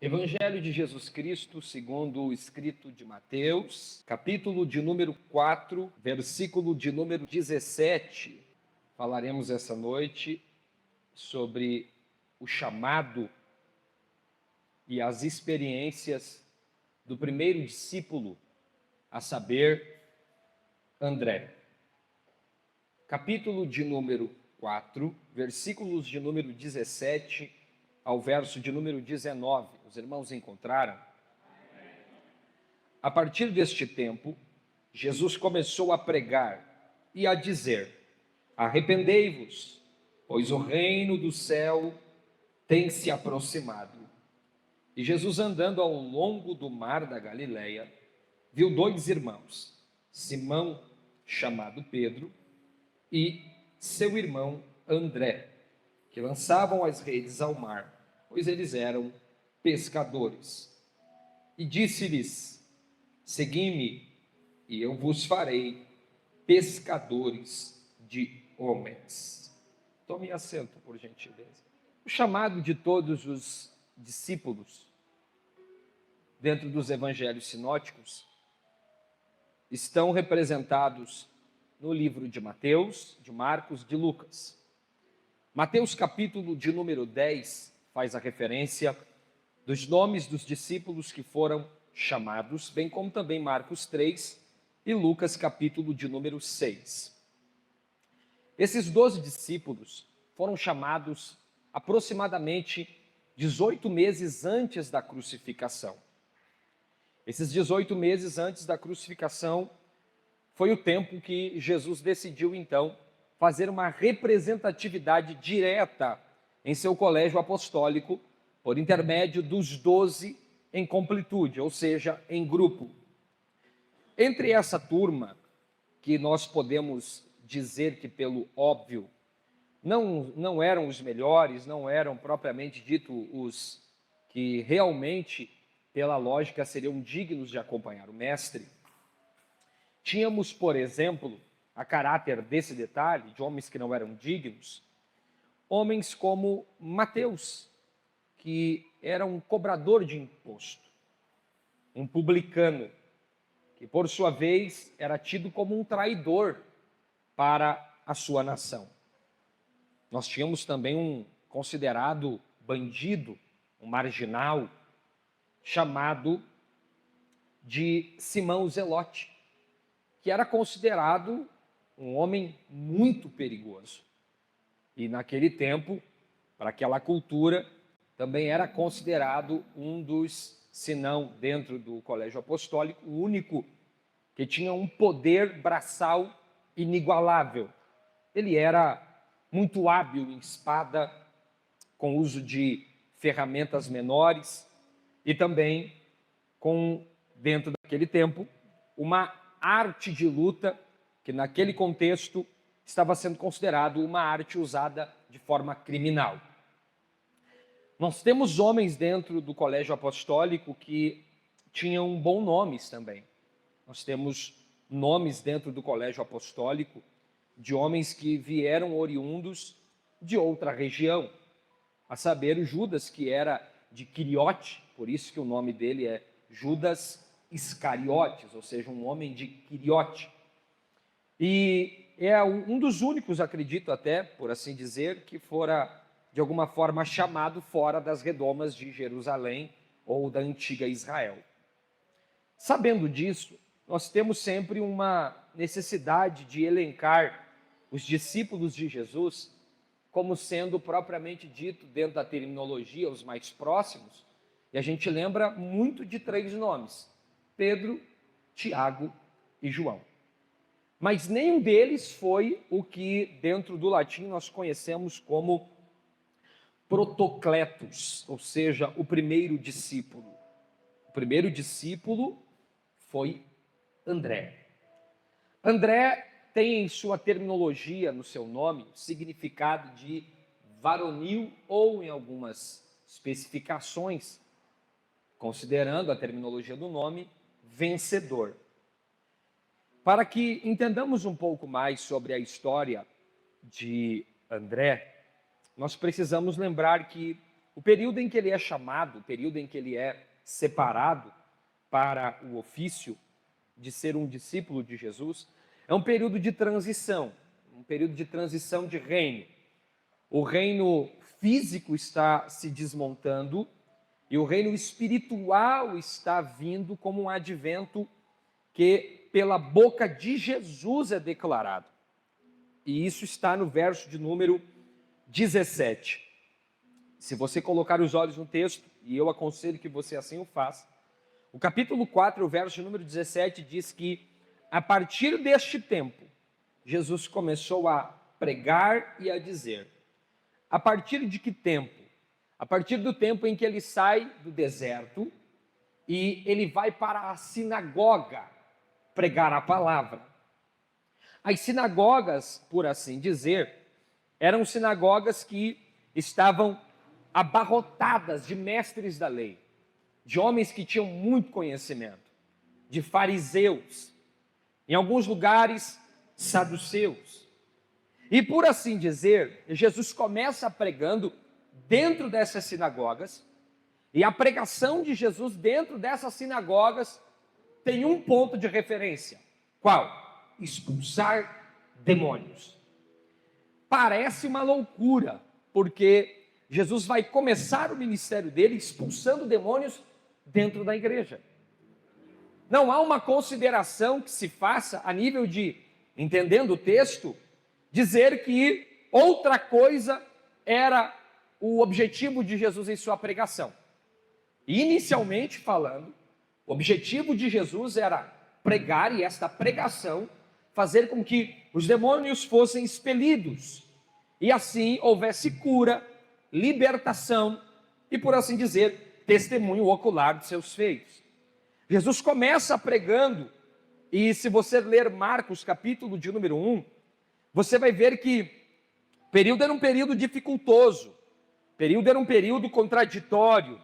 Evangelho de Jesus Cristo, segundo o escrito de Mateus, capítulo de número 4, versículo de número 17. Falaremos essa noite sobre o chamado e as experiências do primeiro discípulo, a saber, André. Capítulo de número 4, versículos de número 17 ao verso de número 19. Os irmãos encontraram? A partir deste tempo, Jesus começou a pregar e a dizer: arrependei-vos, pois o reino do céu tem se aproximado. E Jesus, andando ao longo do mar da Galileia, viu dois irmãos, Simão, chamado Pedro, e seu irmão André, que lançavam as redes ao mar, pois eles eram pescadores. E disse-lhes: segui-me, e eu vos farei pescadores de homens. Tome assento, por gentileza. O chamado de todos os discípulos, dentro dos evangelhos sinóticos, estão representados no livro de Mateus, de Marcos, de Lucas. Mateus capítulo de número 10 faz a referência dos nomes dos discípulos que foram chamados, bem como também Marcos 3 e Lucas capítulo de número 6. Esses 12 discípulos foram chamados aproximadamente 18 meses antes da crucificação. Esses 18 meses antes da crucificação foi o tempo que Jesus decidiu então fazer uma representatividade direta em seu colégio apostólico, por intermédio dos 12 em completude, ou seja, em grupo. Entre essa turma, que nós podemos dizer que pelo óbvio, não eram os melhores, não eram propriamente dito os que realmente, pela lógica, seriam dignos de acompanhar o mestre, tínhamos, por exemplo, a caráter desse detalhe, de homens que não eram dignos, homens como Mateus, que era um cobrador de imposto, um publicano, que por sua vez era tido como um traidor para a sua nação. Nós tínhamos também um considerado bandido, um marginal, chamado de Simão Zelote, que era considerado um homem muito perigoso. E naquele tempo, para aquela cultura, também era considerado um dos, se não dentro do colégio apostólico, o único que tinha um poder braçal inigualável. Ele era muito hábil em espada, com uso de ferramentas menores e também com, dentro daquele tempo, uma arte de luta que naquele contexto estava sendo considerado uma arte usada de forma criminal. Nós temos homens dentro do colégio apostólico que tinham bons nomes também. Nós temos nomes dentro do colégio apostólico de homens que vieram oriundos de outra região, a saber, Judas, que era de Quiriote, por isso que o nome dele é Judas Iscariotes, ou seja, um homem de Quiriote. E é um dos únicos, acredito até, por assim dizer, que fora, de alguma forma, chamado fora das redomas de Jerusalém ou da antiga Israel. Sabendo disso, nós temos sempre uma necessidade de elencar os discípulos de Jesus como sendo propriamente dito, dentro da terminologia, os mais próximos, e a gente lembra muito de três nomes: Pedro, Tiago e João. Mas nenhum deles foi o que dentro do latim nós conhecemos como protocletos, ou seja, o primeiro discípulo. O primeiro discípulo foi André. André tem em sua terminologia, no seu nome, o significado de varonil ou, em algumas especificações, considerando a terminologia do nome, vencedor. Para que entendamos um pouco mais sobre a história de André, nós precisamos lembrar que o período em que ele é chamado, o período em que ele é separado para o ofício de ser um discípulo de Jesus, é um período de transição de reino. O reino físico está se desmontando e o reino espiritual está vindo como um advento que pela boca de Jesus é declarado. E isso está no verso de número 17. Se você colocar os olhos no texto, e eu aconselho que você assim o faça, o capítulo 4, o verso de número 17 diz que a partir deste tempo, Jesus começou a pregar e a dizer. A partir de que tempo? A partir do tempo em que ele sai do deserto e ele vai para a sinagoga pregar a palavra. As sinagogas, por assim dizer, eram sinagogas que estavam abarrotadas de mestres da lei, de homens que tinham muito conhecimento, de fariseus, em alguns lugares, saduceus. E por assim dizer, Jesus começa pregando dentro dessas sinagogas, e a pregação de Jesus dentro dessas sinagogas tem um ponto de referência. Qual? Expulsar demônios. Parece uma loucura, porque Jesus vai começar o ministério dele expulsando demônios dentro da igreja. Não há uma consideração que se faça a nível de, entendendo o texto, dizer que outra coisa era o objetivo de Jesus em sua pregação. Inicialmente falando, o objetivo de Jesus era pregar, e esta pregação fazer com que os demônios fossem expelidos, e assim houvesse cura, libertação e, por assim dizer, testemunho ocular de seus feitos. Jesus começa pregando, e se você ler Marcos capítulo de número 1, você vai ver que o período era um período dificultoso, o período era um período contraditório,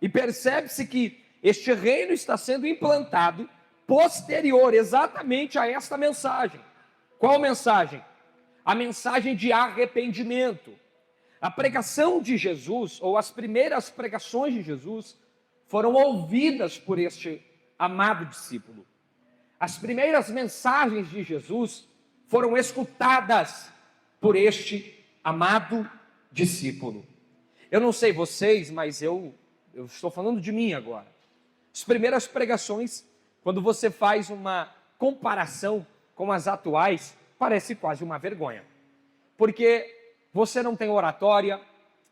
e percebe-se que este reino está sendo implantado posterior exatamente a esta mensagem. Qual mensagem? A mensagem de arrependimento. A pregação de Jesus, ou as primeiras pregações de Jesus, foram ouvidas por este amado discípulo. As primeiras mensagens de Jesus foram escutadas por este amado discípulo. Eu não sei vocês, mas eu estou falando de mim agora. As primeiras pregações, quando você faz uma comparação com as atuais, parece quase uma vergonha. Porque você não tem oratória,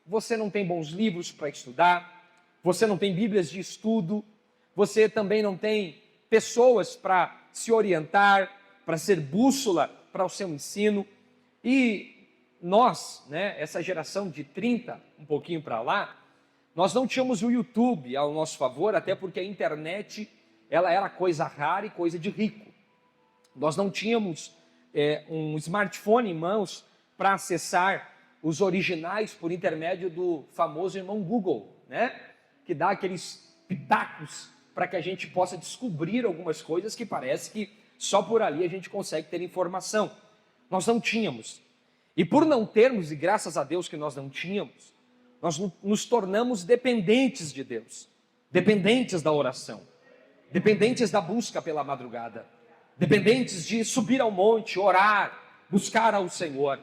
você não tem bons livros para estudar, você não tem bíblias de estudo, você também não tem pessoas para se orientar, para ser bússola para o seu ensino. E nós, essa geração de 30, um pouquinho para lá, nós não tínhamos o YouTube ao nosso favor, até porque a internet ela era coisa rara e coisa de rico. Nós não tínhamos um smartphone em mãos para acessar os originais por intermédio do famoso irmão Google, que dá aqueles pitacos para que a gente possa descobrir algumas coisas que parece que só por ali a gente consegue ter informação. Nós não tínhamos. E por não termos, e graças a Deus que nós não tínhamos, nós nos tornamos dependentes de Deus, dependentes da oração, dependentes da busca pela madrugada, dependentes de subir ao monte, orar, buscar ao Senhor.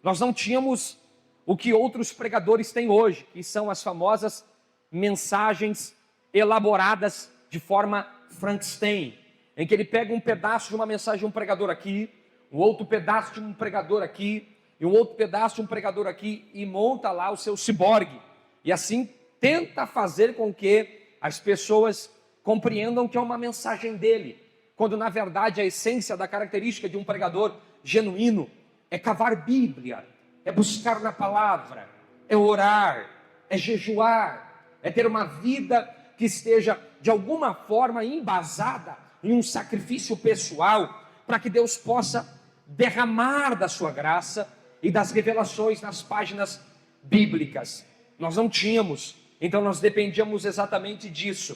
Nós não tínhamos o que outros pregadores têm hoje, que são as famosas mensagens elaboradas de forma Frankenstein, em que ele pega um pedaço de uma mensagem de um pregador aqui, um outro pedaço de um pregador aqui, e um outro pedaço de um pregador aqui, e monta lá o seu ciborgue, e assim tenta fazer com que as pessoas compreendam que é uma mensagem dele, quando na verdade a essência da característica de um pregador genuíno é cavar Bíblia, é buscar na palavra, é orar, é jejuar, é ter uma vida que esteja de alguma forma embasada em um sacrifício pessoal, para que Deus possa derramar da sua graça e das revelações nas páginas bíblicas. Nós não tínhamos, então nós dependíamos exatamente disso.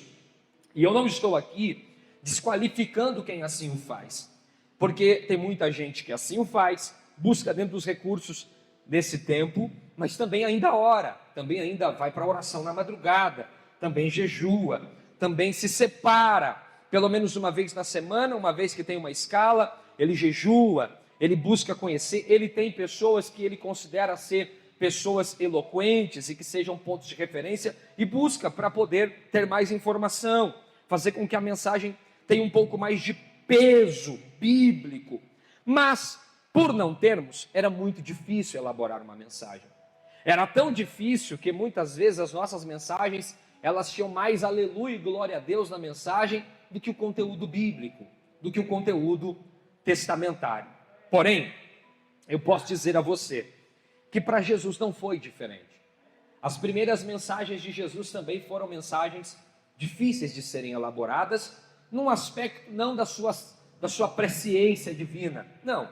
E eu não estou aqui desqualificando quem assim o faz, porque tem muita gente que assim o faz, busca dentro dos recursos desse tempo mas também ainda ora, também ainda vai para a oração na madrugada, também jejua, também se separa, pelo menos uma vez na semana, uma vez que tem uma escala, ele jejua, ele busca conhecer, ele tem pessoas que ele considera ser pessoas eloquentes e que sejam pontos de referência e busca para poder ter mais informação, fazer com que a mensagem tenha um pouco mais de peso bíblico. Mas, por não termos, era muito difícil elaborar uma mensagem. Era tão difícil que muitas vezes as nossas mensagens, elas tinham mais aleluia e glória a Deus na mensagem do que o conteúdo bíblico, do que o conteúdo testamentário. Porém, eu posso dizer a você que para Jesus não foi diferente. As primeiras mensagens de Jesus também foram mensagens difíceis de serem elaboradas, num aspecto não da sua presciência divina, não,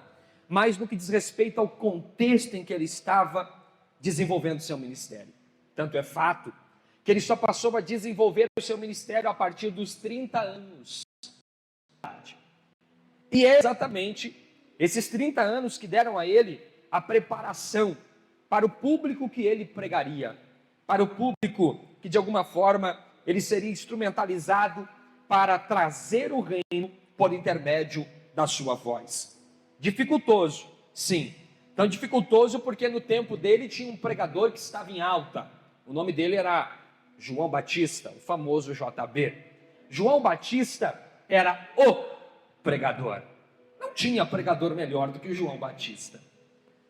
mas no que diz respeito ao contexto em que ele estava desenvolvendo seu ministério. Tanto é fato que ele só passou a desenvolver o seu ministério a partir dos 30 anos. E é exatamente esses 30 anos que deram a ele a preparação para o público que ele pregaria, para o público que de alguma forma ele seria instrumentalizado para trazer o reino por intermédio da sua voz. Dificultoso, sim. Tão dificultoso porque no tempo dele tinha um pregador que estava em alta. O nome dele era João Batista, o famoso JB. João Batista era o pregador. Não tinha pregador melhor do que o João Batista.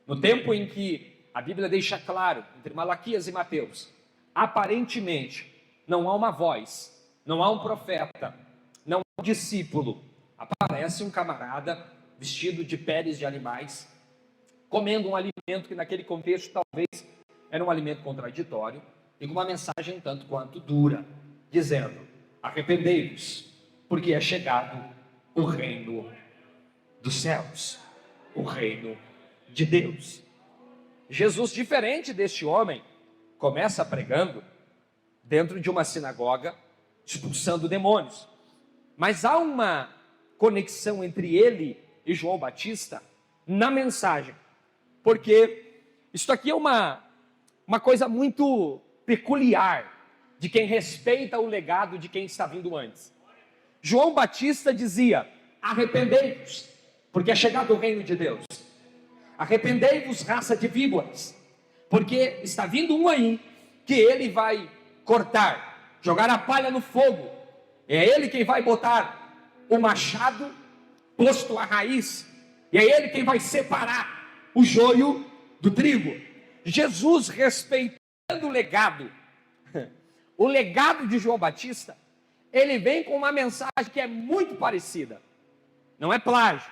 No tempo em que a Bíblia deixa claro, entre Malaquias e Mateus, aparentemente não há uma voz, não há um profeta, não há um discípulo, aparece um camarada vestido de peles de animais, comendo um alimento que naquele contexto talvez era um alimento contraditório, e com uma mensagem tanto quanto dura, dizendo: arrependei-vos, porque é chegado o reino dos céus, o reino de Deus. Jesus, diferente deste homem, começa pregando dentro de uma sinagoga, expulsando demônios. Mas há uma conexão entre ele e João Batista na mensagem, porque isso aqui é uma coisa muito peculiar de quem respeita o legado de quem está vindo antes. João Batista dizia: arrependei-vos, porque é chegado o reino de Deus. Arrependei-vos, raça de víboras, porque está vindo um aí que ele vai cortar, jogar a palha no fogo. É ele quem vai botar o machado posto à raiz, e é ele quem vai separar o joio do trigo. Jesus, respeitando o legado de João Batista, ele vem com uma mensagem que é muito parecida, não é plágio,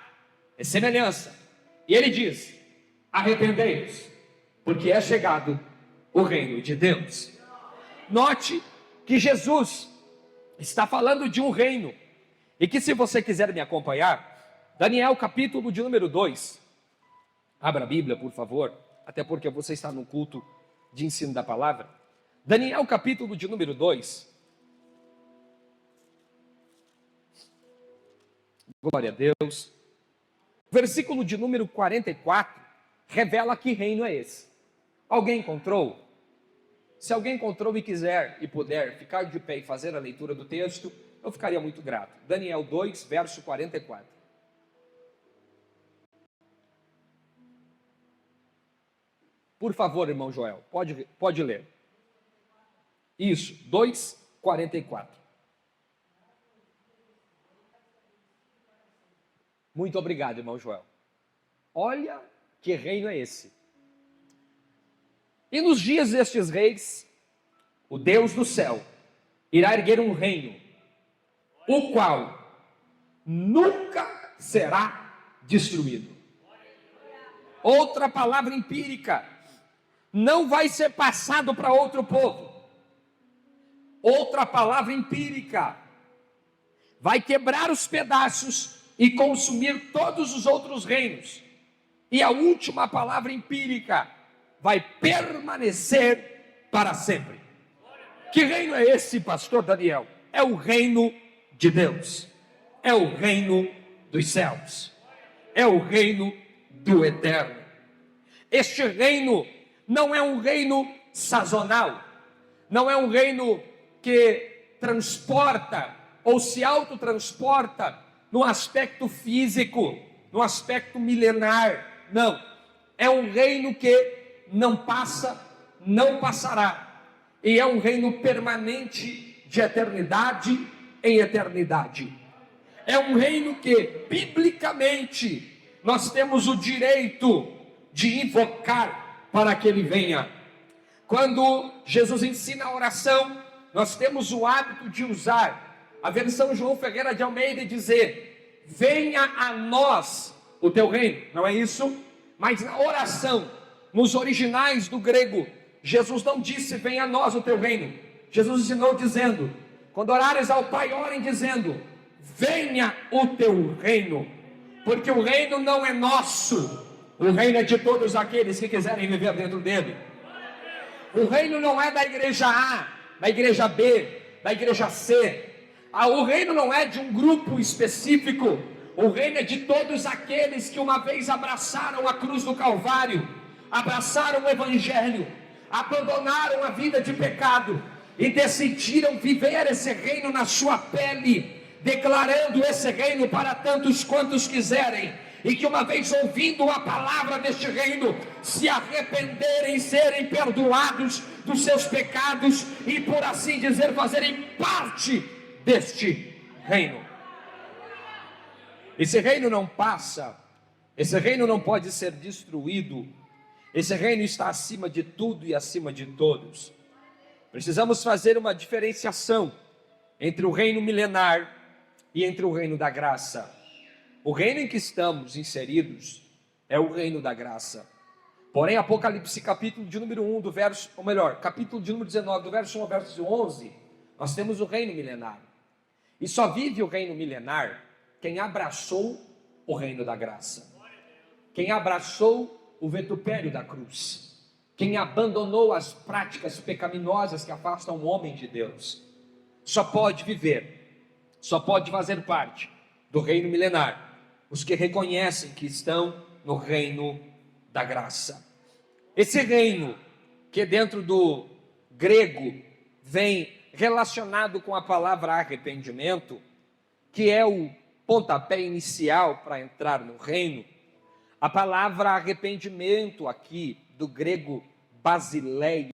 é semelhança. E ele diz: arrependei-vos, porque é chegado o reino de Deus. Note que Jesus está falando de um reino, e que, se você quiser me acompanhar, Daniel capítulo de número 2, abra a Bíblia por favor, até porque você está no culto de ensino da palavra. Daniel capítulo de número 2, glória a Deus. Versículo de número 44 revela que reino é esse. Alguém encontrou? Se alguém encontrou e quiser e puder ficar de pé e fazer a leitura do texto, eu ficaria muito grato. Daniel 2, verso 44. Por favor, irmão Joel, pode ler. Isso, 2, 44. Muito obrigado, irmão Joel. Olha que reino é esse. E nos dias destes reis, o Deus do céu irá erguer um reino, o qual nunca será destruído. Outra palavra empírica: não vai ser passado para outro povo. Outra palavra empírica: vai quebrar os pedaços e consumir todos os outros reinos. E a última palavra empírica: vai permanecer para sempre. Que reino é esse, pastor Daniel? É o reino de Deus, é o reino dos céus, é o reino do eterno. Este reino não é um reino sazonal, não é um reino que transporta ou se autotransporta no aspecto físico, no aspecto milenar. Não, é um reino que não passa, não passará, e é um reino permanente de eternidade em eternidade. É um reino que, biblicamente, nós temos o direito de invocar para que ele venha. Quando Jesus ensina a oração, nós temos o hábito de usar a versão João Ferreira de Almeida e dizer: venha a nós o teu reino, não é isso? Mas na oração, nos originais do grego, Jesus não disse venha a nós o teu reino. Jesus ensinou dizendo: quando orares ao Pai, orem dizendo: venha o teu reino, porque o reino não é nosso, o reino é de todos aqueles que quiserem viver dentro dele. O reino não é da igreja A, da igreja B, da igreja C. O reino não é de um grupo específico. O reino é de todos aqueles que uma vez abraçaram a cruz do Calvário, abraçaram o Evangelho, abandonaram a vida de pecado e decidiram viver esse reino na sua pele, declarando esse reino para tantos quantos quiserem, e que uma vez ouvindo a palavra deste reino, se arrependerem, serem perdoados dos seus pecados e, por assim dizer, fazerem parte deste reino. Esse reino não passa, esse reino não pode ser destruído, esse reino está acima de tudo e acima de todos. Precisamos fazer uma diferenciação entre o reino milenar e entre o reino da graça. O reino em que estamos inseridos é o reino da graça. Porém, Apocalipse capítulo de número 1, do verso, ou melhor, capítulo de número 19, do verso 1 ao verso 11, nós temos o reino milenar. E só vive o reino milenar quem abraçou o reino da graça, quem abraçou o vitupério da cruz, quem abandonou as práticas pecaminosas que afastam o homem de Deus. Só pode viver, só pode fazer parte do reino milenar os que reconhecem que estão no reino da graça. Esse reino, que dentro do grego vem relacionado com a palavra arrependimento, que é o pontapé inicial para entrar no reino. A palavra arrependimento aqui, do grego basileia,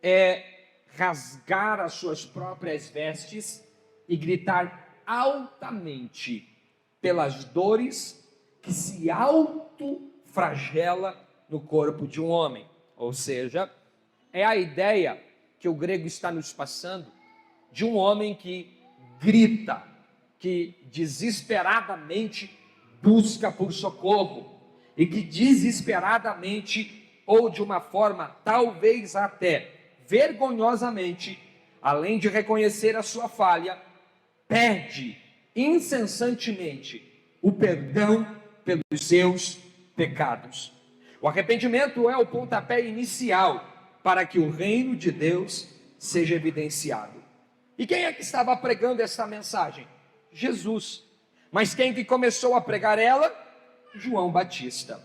é rasgar as suas próprias vestes e gritar altamente pelas dores que se autoflagela no corpo de um homem. Ou seja, é a ideia que o grego está nos passando de um homem que grita, que desesperadamente busca por socorro e que desesperadamente, ou de uma forma talvez até vergonhosamente, além de reconhecer a sua falha, pede incessantemente o perdão pelos seus pecados. O arrependimento é o pontapé inicial para que o reino de Deus seja evidenciado. E quem é que estava pregando essa mensagem? Jesus. Mas quem que começou a pregar ela? João Batista.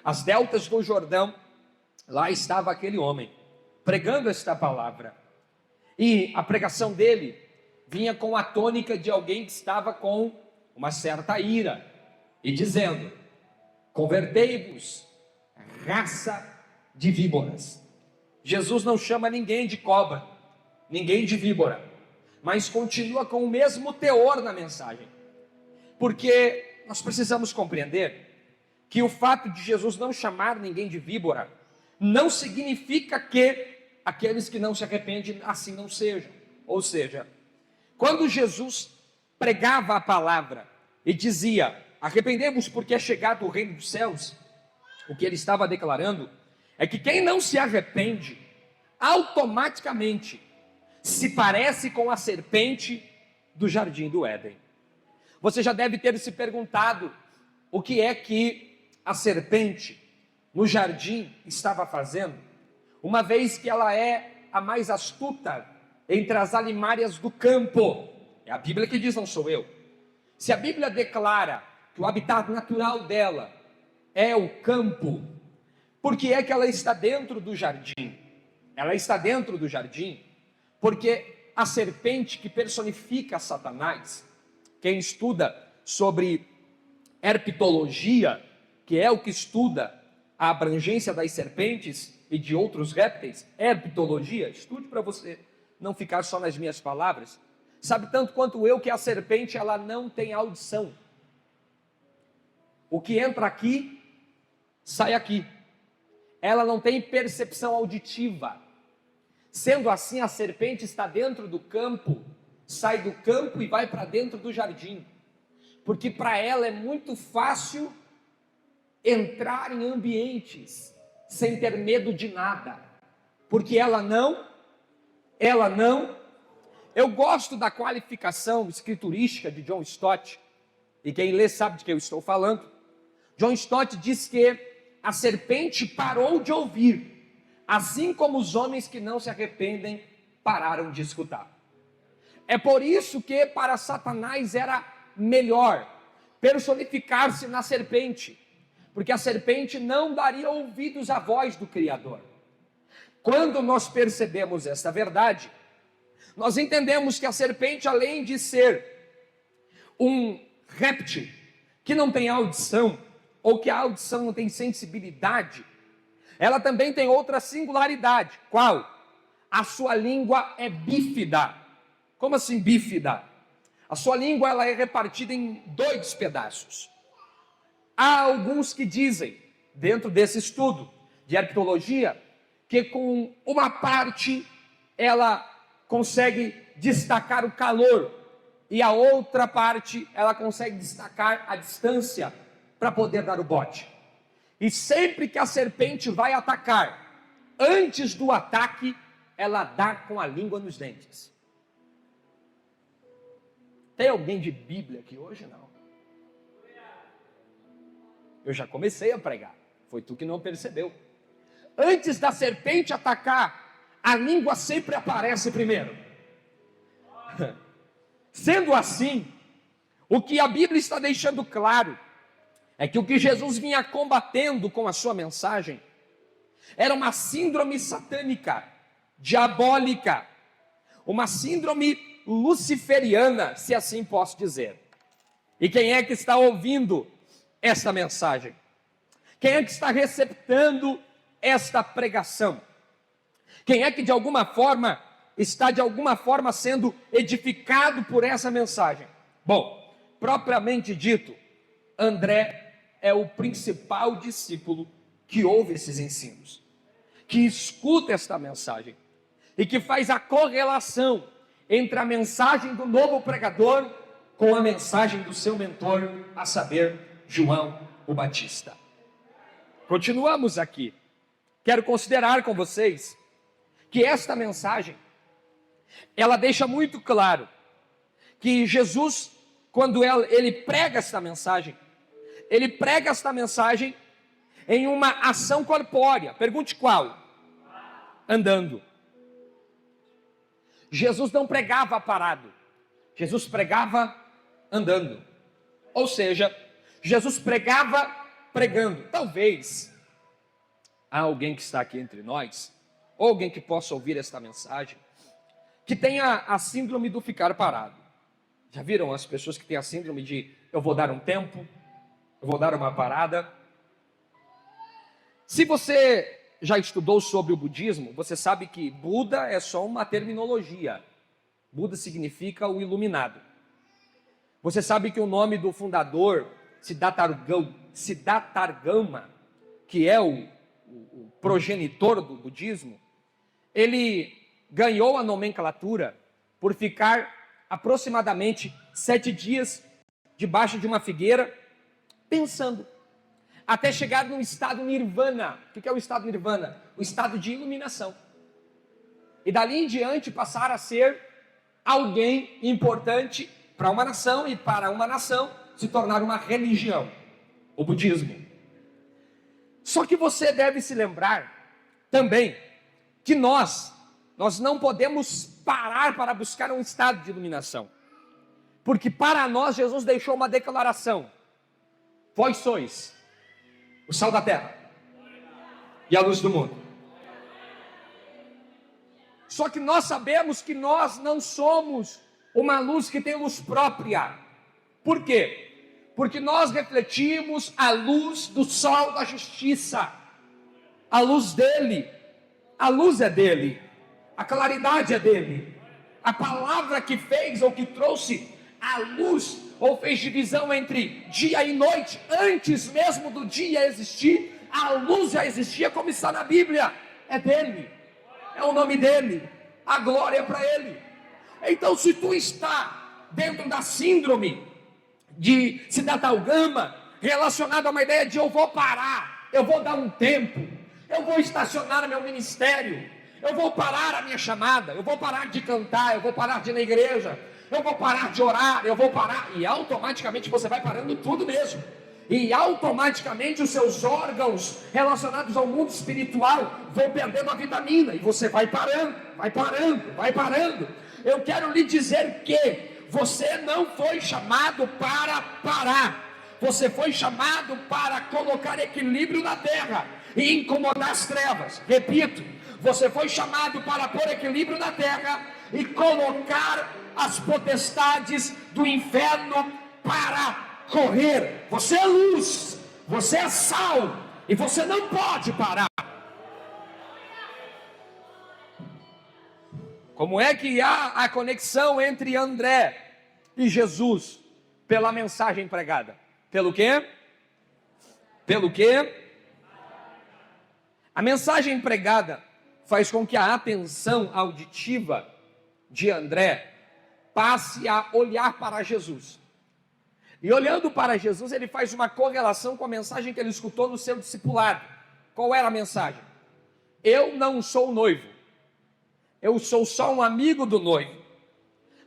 Às deltas do Jordão, lá estava aquele homem, pregando esta palavra. E a pregação dele vinha com a tônica de alguém que estava com uma certa ira, e dizendo: convertei-vos, raça de víboras. Jesus não chama ninguém de cobra, ninguém de víbora, mas continua com o mesmo teor na mensagem, porque nós precisamos compreender que o fato de Jesus não chamar ninguém de víbora, não significa que aqueles que não se arrependem assim não sejam. Ou seja, quando Jesus pregava a palavra e dizia: arrependemos porque é chegado o reino dos céus, o que ele estava declarando é que quem não se arrepende, automaticamente se parece com a serpente do jardim do Éden. Você já deve ter se perguntado o que é que a serpente no jardim estava fazendo, uma vez que ela é a mais astuta entre as alimárias do campo. É a Bíblia que diz, não sou eu. Se a Bíblia declara que o habitat natural dela é o campo, Por que é que ela está dentro do jardim? Ela está dentro do jardim porque a serpente que personifica Satanás, quem estuda sobre herpetologia, que é o que estuda a abrangência das serpentes e de outros répteis, herpetologia, estude para você não ficar só nas minhas palavras, sabe tanto quanto eu que a serpente ela não tem audição. O que entra aqui, sai aqui. Ela não tem percepção auditiva. Sendo assim, a serpente está dentro do campo, sai do campo e vai para dentro do jardim. Porque para ela é muito fácil entrar em ambientes sem ter medo de nada. Porque ela não. Eu gosto da qualificação escriturística de John Stott, e quem lê sabe de que eu estou falando. John Stott diz que a serpente parou de ouvir, assim como os homens que não se arrependem pararam de escutar. É por isso que para Satanás era melhor personificar-se na serpente, porque a serpente não daria ouvidos à voz do Criador. Quando nós percebemos esta verdade, nós entendemos que a serpente, além de ser um réptil que não tem audição, ou que a audição não tem sensibilidade, ela também tem outra singularidade. Qual? A sua língua é bífida. Como assim bífida? A sua língua ela é repartida em 2 pedaços. Há alguns que dizem, dentro desse estudo de herpetologia, que com uma parte ela consegue destacar o calor e a outra parte ela consegue destacar a distância para poder dar o bote. E sempre que a serpente vai atacar, antes do ataque, ela dá com a língua nos dentes. Tem alguém de Bíblia aqui hoje? Não. Eu já comecei a pregar. Foi tu que não percebeu. Antes da serpente atacar, a língua sempre aparece primeiro. Sendo assim, o que a Bíblia está deixando claro é que o que Jesus vinha combatendo com a sua mensagem era uma síndrome satânica, diabólica, uma síndrome luciferiana, se assim posso dizer. E quem é que está ouvindo esta mensagem? Quem é que está receptando esta pregação? Quem é que de alguma forma está sendo edificado por essa mensagem? Bom, propriamente dito, André é o principal discípulo que ouve esses ensinos, que escuta esta mensagem e que faz a correlação entre a mensagem do novo pregador com a mensagem do seu mentor, a saber, João o Batista. Continuamos aqui. Quero considerar com vocês que esta mensagem, ela deixa muito claro que Jesus, quando ele prega esta mensagem, ele prega esta mensagem em uma ação corpórea. Pergunte qual? Andando. Jesus não pregava parado, Jesus pregava andando. Ou seja, Jesus pregava pregando. Talvez há alguém que está aqui entre nós, ou alguém que possa ouvir esta mensagem, que tenha a síndrome do ficar parado. Já viram as pessoas que têm a síndrome de eu vou dar um tempo, eu vou dar uma parada? Se você já estudou sobre o budismo, você sabe que Buda é só uma terminologia. Buda significa o iluminado. Você sabe que o nome do fundador, Siddhartha Gautama, que é o progenitor do budismo, ele ganhou a nomenclatura por ficar aproximadamente 7 dias debaixo de uma figueira, pensando, até chegar no estado nirvana. O que é o estado nirvana? O estado de iluminação. E dali em diante passar a ser alguém importante para uma nação, e para uma nação se tornar uma religião, o budismo. Só que você deve se lembrar também que nós não podemos parar para buscar um estado de iluminação, porque para nós Jesus deixou uma declaração: vós sois o sal da terra. e a luz do mundo. Só que nós sabemos que nós não somos uma luz que tem luz própria. Por quê? Porque nós refletimos a luz do sol da justiça, a luz dele. A luz é dele, a claridade é dele. A palavra que fez ou que trouxe a luz, ou fez divisão entre dia e noite, antes mesmo do dia existir, a luz já existia, como está na Bíblia. É dele, é o nome dele, a glória é para ele. Então, se tu está dentro da síndrome de Siddhartha Gautama, relacionado a uma ideia de eu vou parar, eu vou dar um tempo, eu vou estacionar meu ministério, eu vou parar a minha chamada, eu vou parar de cantar, eu vou parar de ir na igreja, eu vou parar de orar, eu vou parar, e automaticamente você vai parando tudo mesmo, e automaticamente os seus órgãos relacionados ao mundo espiritual vão perdendo a vitamina, e você vai parando, vai parando, vai parando. Eu quero lhe dizer que você não foi chamado para parar, você foi chamado para colocar equilíbrio na terra e incomodar as trevas. Repito, você foi chamado para pôr equilíbrio na terra e colocar as potestades do inferno para correr. Você é luz, você é sal, e você não pode parar. Como é que há a conexão entre André e Jesus? Pela mensagem pregada. Pelo quê? Pelo quê? A mensagem pregada faz com que a atenção auditiva de André passe a olhar para Jesus. E olhando para Jesus, ele faz uma correlação com a mensagem que ele escutou no seu discipulado. Qual era a mensagem? Eu não sou noivo, eu sou só um amigo do noivo,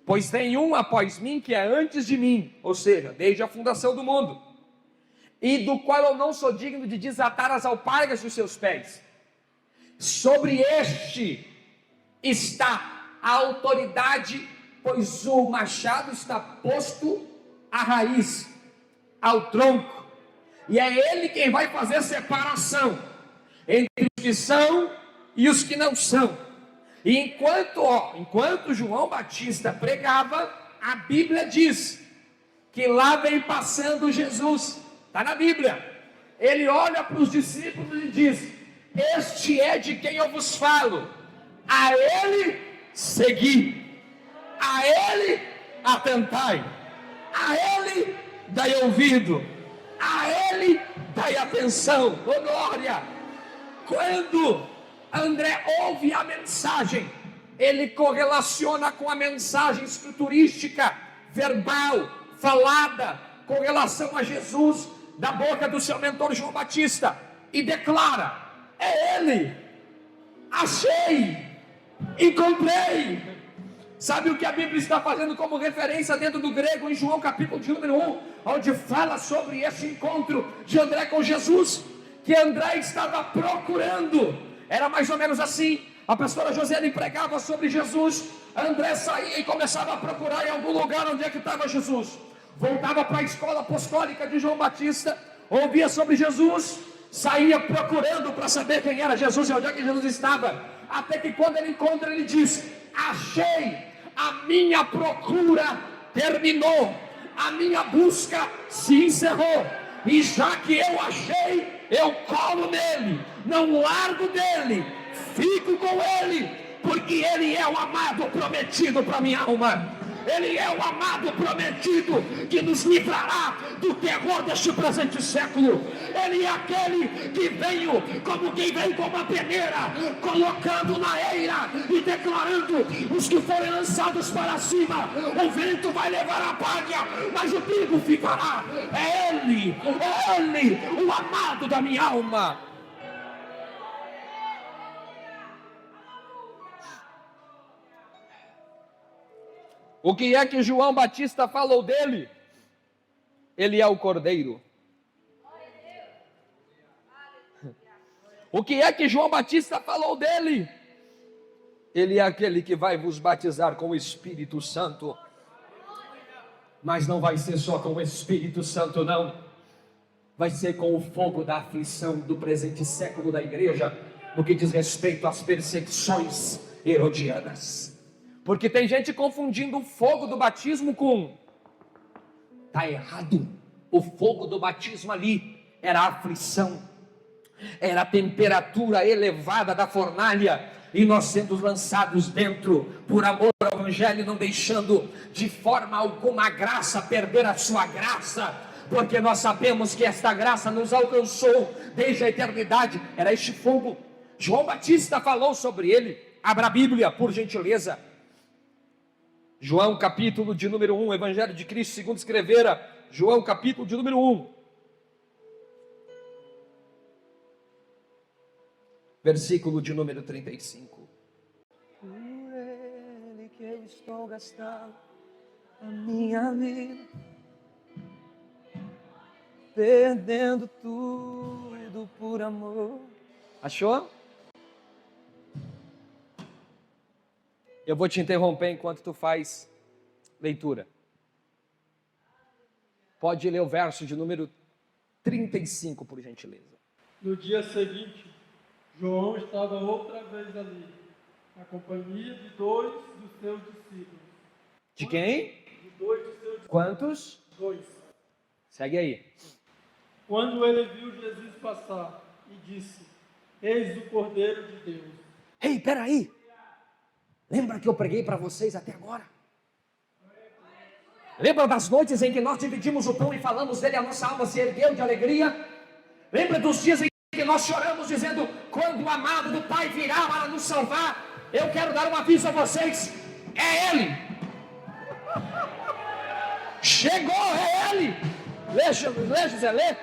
pois tem um após mim que é antes de mim, ou seja, desde a fundação do mundo, e do qual eu não sou digno de desatar as alpargas dos seus pés. Sobre este está a autoridade, pois o machado está posto à raiz, ao tronco, e é ele quem vai fazer separação entre os que são e os que não são. E enquanto João Batista pregava, a Bíblia diz que lá vem passando Jesus, está na Bíblia. Ele olha para os discípulos e diz: este é de quem eu vos falo, a ele segui, a ele atentai, a ele dai ouvido, a ele dai atenção. Oh, glória! Quando André ouve a mensagem, ele correlaciona com a mensagem escriturística, verbal, falada, com relação a Jesus, da boca do seu mentor João Batista, e declara: é ele, achei, encontrei. Sabe o que a Bíblia está fazendo como referência dentro do grego, em João capítulo de número 1, onde fala sobre esse encontro de André com Jesus, que André estava procurando. Era mais ou menos assim: a pastora Josiane pregava sobre Jesus, André saía e começava a procurar em algum lugar onde é que estava Jesus, voltava para a escola apostólica de João Batista, ouvia sobre Jesus, saía procurando para saber quem era Jesus e onde é que Jesus estava, até que quando ele encontra, ele diz: achei, a minha procura terminou, a minha busca se encerrou, e já que eu achei, eu colo nele, não largo dele, fico com ele, porque ele é o amado prometido para minha alma. Ele é o amado prometido que nos livrará do terror deste presente século. Ele é aquele que veio como quem vem com uma peneira, colocando na eira e declarando: os que forem lançados para cima, o vento vai levar a palha, mas o trigo ficará. É ele, o amado da minha alma. O que é que João Batista falou dele? Ele é o Cordeiro. O que é que João Batista falou dele? Ele é aquele que vai vos batizar com o Espírito Santo. Mas não vai ser só com o Espírito Santo, não. vai ser com o fogo da aflição do presente século da igreja, no que diz respeito às perseguições herodianas. Porque tem gente confundindo o fogo do batismo com... Está errado. O fogo do batismo ali era a aflição, era a temperatura elevada da fornalha, e nós sendo lançados dentro, por amor ao Evangelho, não deixando de forma alguma a graça perder a sua graça, porque nós sabemos que esta graça nos alcançou desde a eternidade. Era este fogo. João Batista falou sobre ele. Abra a Bíblia, por gentileza. João capítulo de número 1, Evangelho de Cristo segundo escrevera, João capítulo de número 1, versículo de número 35. Por ele que eu estou gastando a minha vida, perdendo tudo por amor. Achou? Eu vou te interromper enquanto tu faz leitura. Pode ler o verso de número 35, por gentileza. No dia seguinte, João estava outra vez ali, na companhia de 2 dos seus discípulos. De quem? De 2 dos seus discípulos. Quantos? 2. Segue aí. Quando ele viu Jesus passar e disse: Eis o Cordeiro de Deus. Ei, peraí. Lembra que eu preguei para vocês até agora? Lembra das noites em que nós dividimos o pão e falamos dele, a nossa alma se ergueu de alegria? Lembra dos dias em que nós choramos dizendo: quando o amado do Pai virá para nos salvar? Eu quero dar um aviso a vocês: é Ele. Chegou, é Ele. Lê, José, lê.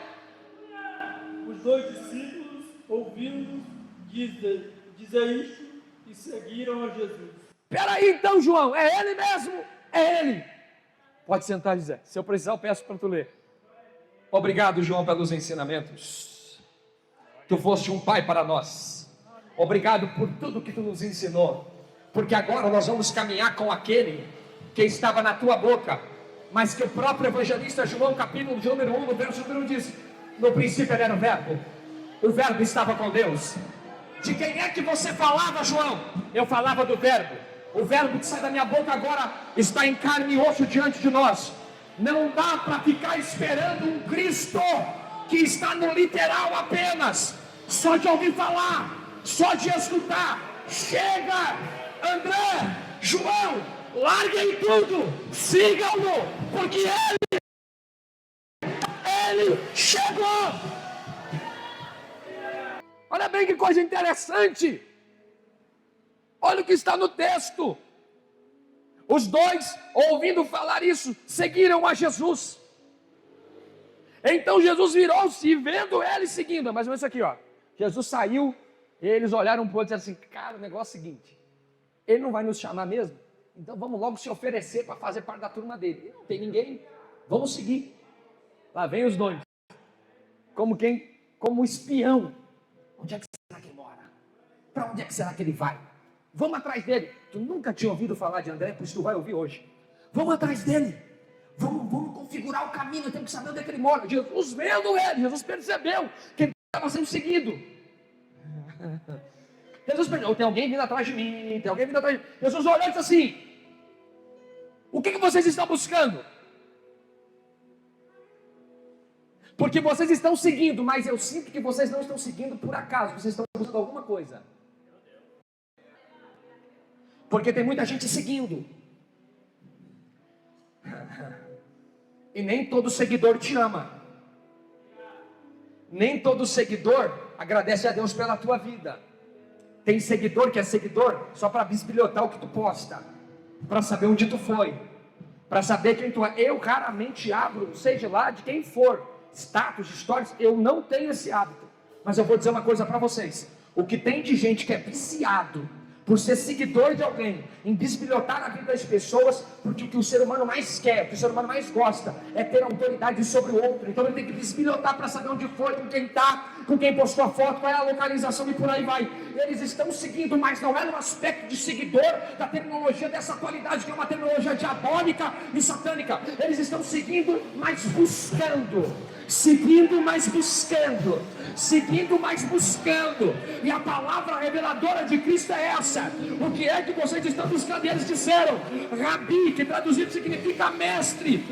Os 2 discípulos, ouvindo dizer isto, e seguiram a Jesus. Peraí então, João, é Ele mesmo? É Ele. Pode sentar, José. Se eu precisar, eu peço para tu ler. Obrigado, João, pelos ensinamentos. Tu foste um pai para nós. Obrigado por tudo que tu nos ensinou. Porque agora nós vamos caminhar com aquele que estava na tua boca, mas que o próprio evangelista João, capítulo de número 1, no verso número 1, diz: no princípio era o verbo estava com Deus. De quem é que você falava, João? Eu falava do verbo. O verbo que sai da minha boca agora está em carne e osso diante de nós. Não dá para ficar esperando um Cristo que está no literal apenas, só de ouvir falar, só de escutar. Chega, André, João, larguem tudo, sigam-no, porque ele chegou. Olha bem que coisa interessante. Olha o que está no texto. Os 2, ouvindo falar isso, seguiram a Jesus. Então Jesus virou-se e vendo ele seguindo, é mais ou menos isso aqui, ó. Jesus saiu, eles olharam para o outro e disseram assim: cara, o negócio é o seguinte, ele não vai nos chamar mesmo? Então vamos logo se oferecer para fazer parte da turma dele. Não tem ninguém, vamos seguir. Lá vem os 2. Como quem? Como espião. Onde é que será que ele mora? Para onde é que será que ele vai? Vamos atrás dele. Tu nunca tinha ouvido falar de André, por isso tu vai ouvir hoje. Vamos atrás dele. Vamos configurar o caminho, temos que saber onde é que ele mora. Jesus vendo ele, Jesus percebeu que ele estava sendo seguido. Jesus percebeu: tem alguém vindo atrás de mim, tem alguém vindo atrás de mim. Jesus olhou e disse assim: o que vocês estão buscando? Porque vocês estão seguindo, mas eu sinto que vocês não estão seguindo por acaso, vocês estão buscando alguma coisa. Porque tem muita gente seguindo. E nem todo seguidor te ama. Nem todo seguidor agradece a Deus pela tua vida. Tem seguidor que é seguidor só para bisbilhotar o que tu posta, para saber onde tu foi, para saber quem tu é. Eu raramente abro, seja lá de quem for, status, stories. Eu não tenho esse hábito. Mas eu vou dizer uma coisa para vocês: o que tem de gente que é viciado por ser seguidor de alguém, em bisbilhotar a vida das pessoas, porque o que o ser humano mais quer, o que o ser humano mais gosta, é ter autoridade sobre o outro. Então ele tem que bisbilhotar para saber onde foi, com quem está, com quem postou a foto, qual é a localização e por aí vai. Eles estão seguindo, mas não é no aspecto de seguidor da tecnologia dessa atualidade, que é uma tecnologia diabólica e satânica. Eles estão seguindo, mas buscando. Seguindo, mas buscando. Seguindo, mas buscando. E a palavra reveladora de Cristo é essa. O que é que vocês estão buscando? E eles disseram: Rabi, que traduzido significa mestre,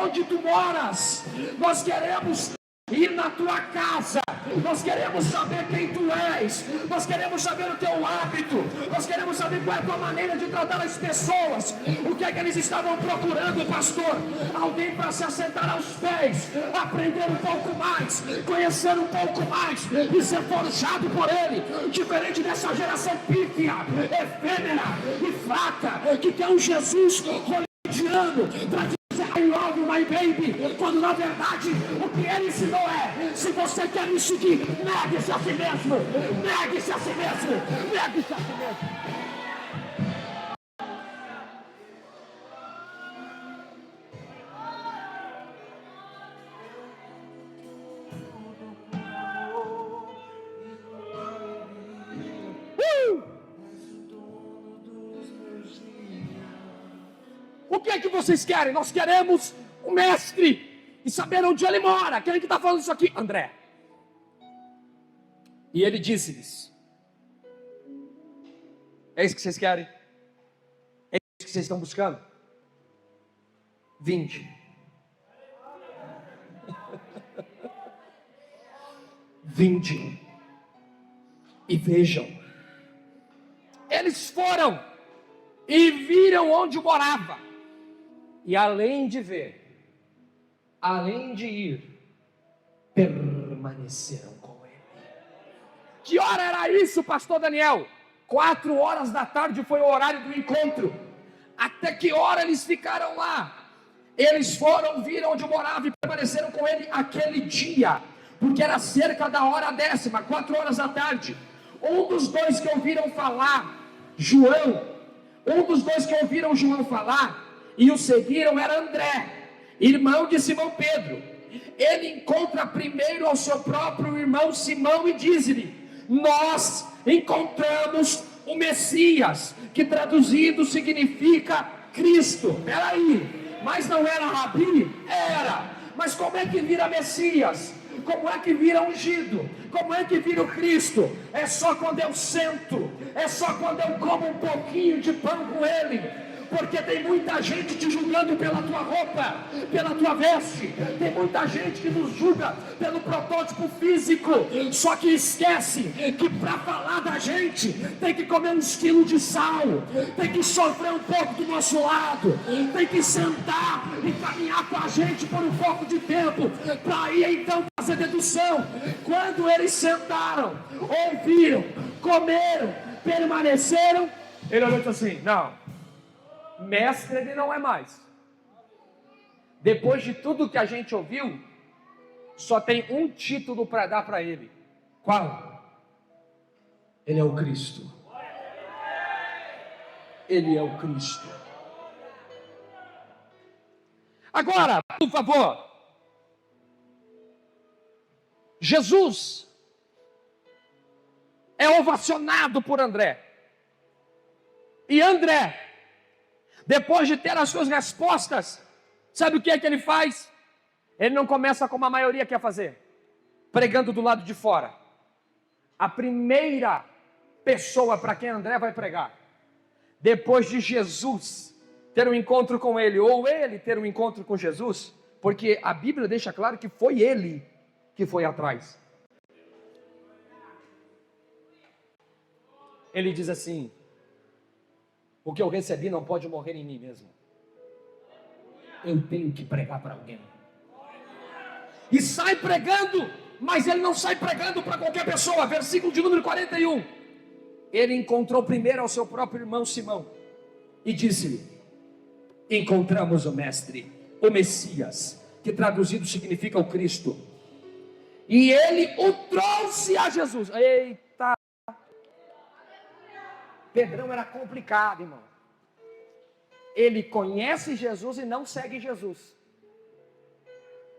onde tu moras? Nós queremos ir na tua casa, nós queremos saber quem tu és, nós queremos saber o teu hábito, nós queremos saber qual é a tua maneira de tratar as pessoas. O que é que eles estavam procurando, pastor? Alguém para se assentar aos pés, aprender um pouco mais, conhecer um pouco mais e ser forjado por ele, diferente dessa geração pífia, efêmera e fraca, que quer um Jesus hollywoodiano para dizer I love you, my baby, quando na verdade o que ele ensinou é: se você quer me seguir, negue-se a si mesmo, negue-se a si mesmo, negue-se a si mesmo. O que é que vocês querem? Nós queremos o mestre e saber onde ele mora. Quem é que está falando isso aqui? André. E ele disse-lhes: é isso que vocês querem? É isso que vocês estão buscando? Vinde. Vinde e vejam. Eles foram e viram onde morava. E além de ver, além de ir, permaneceram com ele. Que hora era isso, pastor Daniel? 4 horas da tarde foi o horário do encontro. Até que hora eles ficaram lá? Eles foram, viram onde morava e permaneceram com ele aquele dia, porque era cerca da hora 10ª, 4 horas da tarde. Um dos dois que ouviram falar, João, falar e o seguiram era André, irmão de Simão Pedro. Ele encontra primeiro ao seu próprio irmão Simão e diz-lhe: nós encontramos o Messias, que traduzido significa Cristo. Peraí, mas não era Rabi? Era. Mas como é que vira Messias? Como é que vira ungido? Como é que vira o Cristo? É só quando eu sento, é só quando eu como um pouquinho de pão com ele. Porque tem muita gente te julgando pela tua roupa, pela tua veste. Tem muita gente que nos julga pelo protótipo físico. Só que esquece que para falar da gente tem que comer 1 quilo de sal, tem que sofrer um pouco do nosso lado, tem que sentar e caminhar com a gente por um pouco de tempo, para aí então fazer dedução. Quando eles sentaram, ouviram, comeram, permaneceram, ele olhou e disse assim: não, mestre ele não é mais. Depois de tudo que a gente ouviu, só tem um título para dar para ele. Qual? Ele é o Cristo. Ele é o Cristo. Agora, por favor, Jesus é ovacionado por André. E André, depois de ter as suas respostas, sabe o que é que ele faz? Ele não começa como a maioria quer fazer, pregando do lado de fora. A primeira pessoa para quem André vai pregar, depois de Jesus ter um encontro com ele, ou ele ter um encontro com Jesus, porque a Bíblia deixa claro que foi ele que foi atrás. Ele diz assim: o que eu recebi não pode morrer em mim mesmo. Eu tenho que pregar para alguém. E sai pregando, mas ele não sai pregando para qualquer pessoa. Versículo de número 41. Ele encontrou primeiro ao seu próprio irmão Simão e disse-lhe: encontramos o mestre, o Messias, que traduzido significa o Cristo. E ele o trouxe a Jesus. Eita! Pedrão era complicado, irmão. Ele conhece Jesus e não segue Jesus.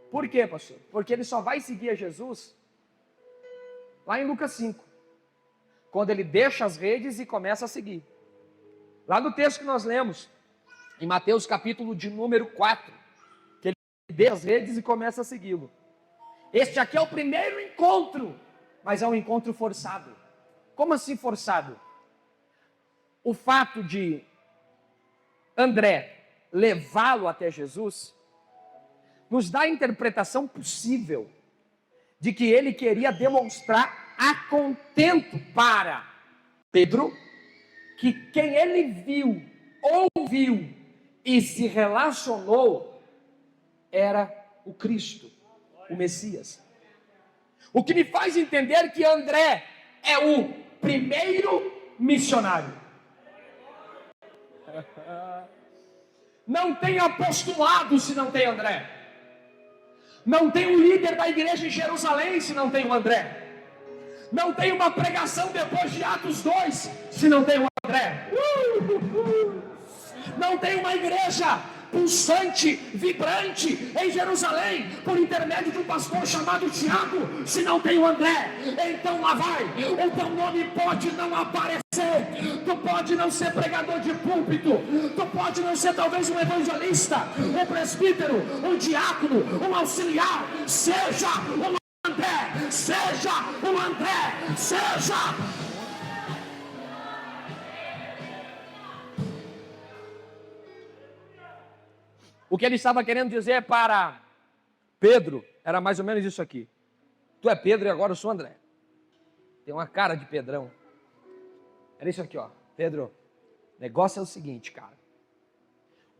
Por quê, pastor? Porque ele só vai seguir a Jesus Lá em Lucas 5, quando ele deixa as redes e começa a seguir. Lá no texto que nós lemos, em Mateus capítulo de número 4, que ele deixa as redes e começa a segui-lo. Este aqui é o primeiro encontro, mas é um encontro forçado. Como assim forçado? O fato de André levá-lo até Jesus nos dá a interpretação possível de que ele queria demonstrar a contento para Pedro, que quem ele viu, ouviu e se relacionou era o Cristo, o Messias. O que me faz entender que André é o primeiro missionário. Não tem apostolado se não tem André. Não tem um líder da igreja em Jerusalém se não tem o André. Não tem uma pregação depois de Atos 2 se não tem o André. Não tem uma igreja pulsante, vibrante em Jerusalém por intermédio de um pastor chamado Tiago se não tem o André. Então lá vai, o teu nome pode não aparecer, tu pode não ser pregador de púlpito, tu pode não ser talvez um evangelista, um presbítero, um diácono, um auxiliar, seja um André, seja um André, seja. O que ele estava querendo dizer para Pedro era mais ou menos isso aqui: tu é Pedro e agora eu sou André. Tem uma cara de Pedrão. Era isso aqui, ó. Pedro, o negócio é o seguinte, cara.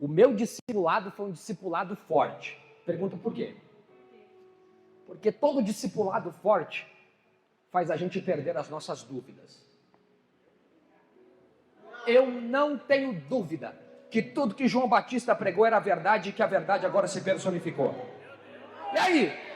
O meu discipulado foi um discipulado forte. Pergunta por quê? Porque todo discipulado forte faz a gente perder as nossas dúvidas. Eu não tenho dúvida que tudo que João Batista pregou era verdade e que a verdade agora se personificou.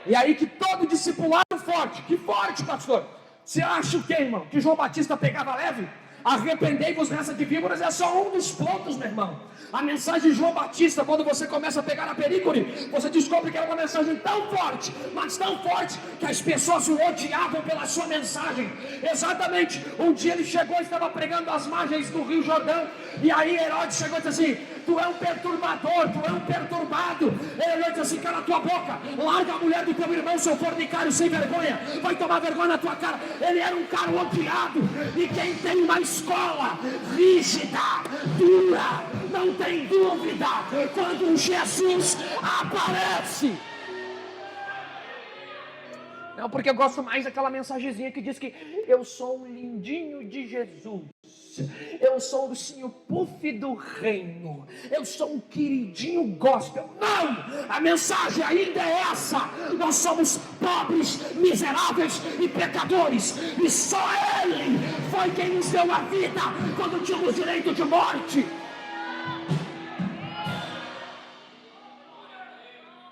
E aí que todo discipulado forte, que forte, pastor, você acha o quê, irmão? Que João Batista pegava leve? Arrependei-vos raça de víboras é só um dos pontos, meu irmão. A mensagem de João Batista, quando você começa a pegar a perícore, você descobre que era uma mensagem tão forte, mas tão forte, que as pessoas o odiavam pela sua mensagem. Exatamente, um dia ele chegou e estava pregando às margens do Rio Jordão, e aí Herodes chegou e disse assim: tu é um perturbador, tu é um perturbado. Ele disse assim: cala a tua boca, larga a mulher do teu irmão, seu fornicário sem vergonha, vai tomar vergonha na tua cara. Ele era um cara odiado, e quem tem uma escola rígida, dura, não tem dúvida, quando Jesus aparece. Não, porque eu gosto mais daquela mensagenzinha que diz que eu sou um lindinho de Jesus, eu sou o ursinho puff do reino, eu sou um queridinho gospel. Não, a mensagem ainda é essa: nós somos pobres, miseráveis e pecadores, e só Ele foi quem nos deu a vida quando tínhamos direito de morte.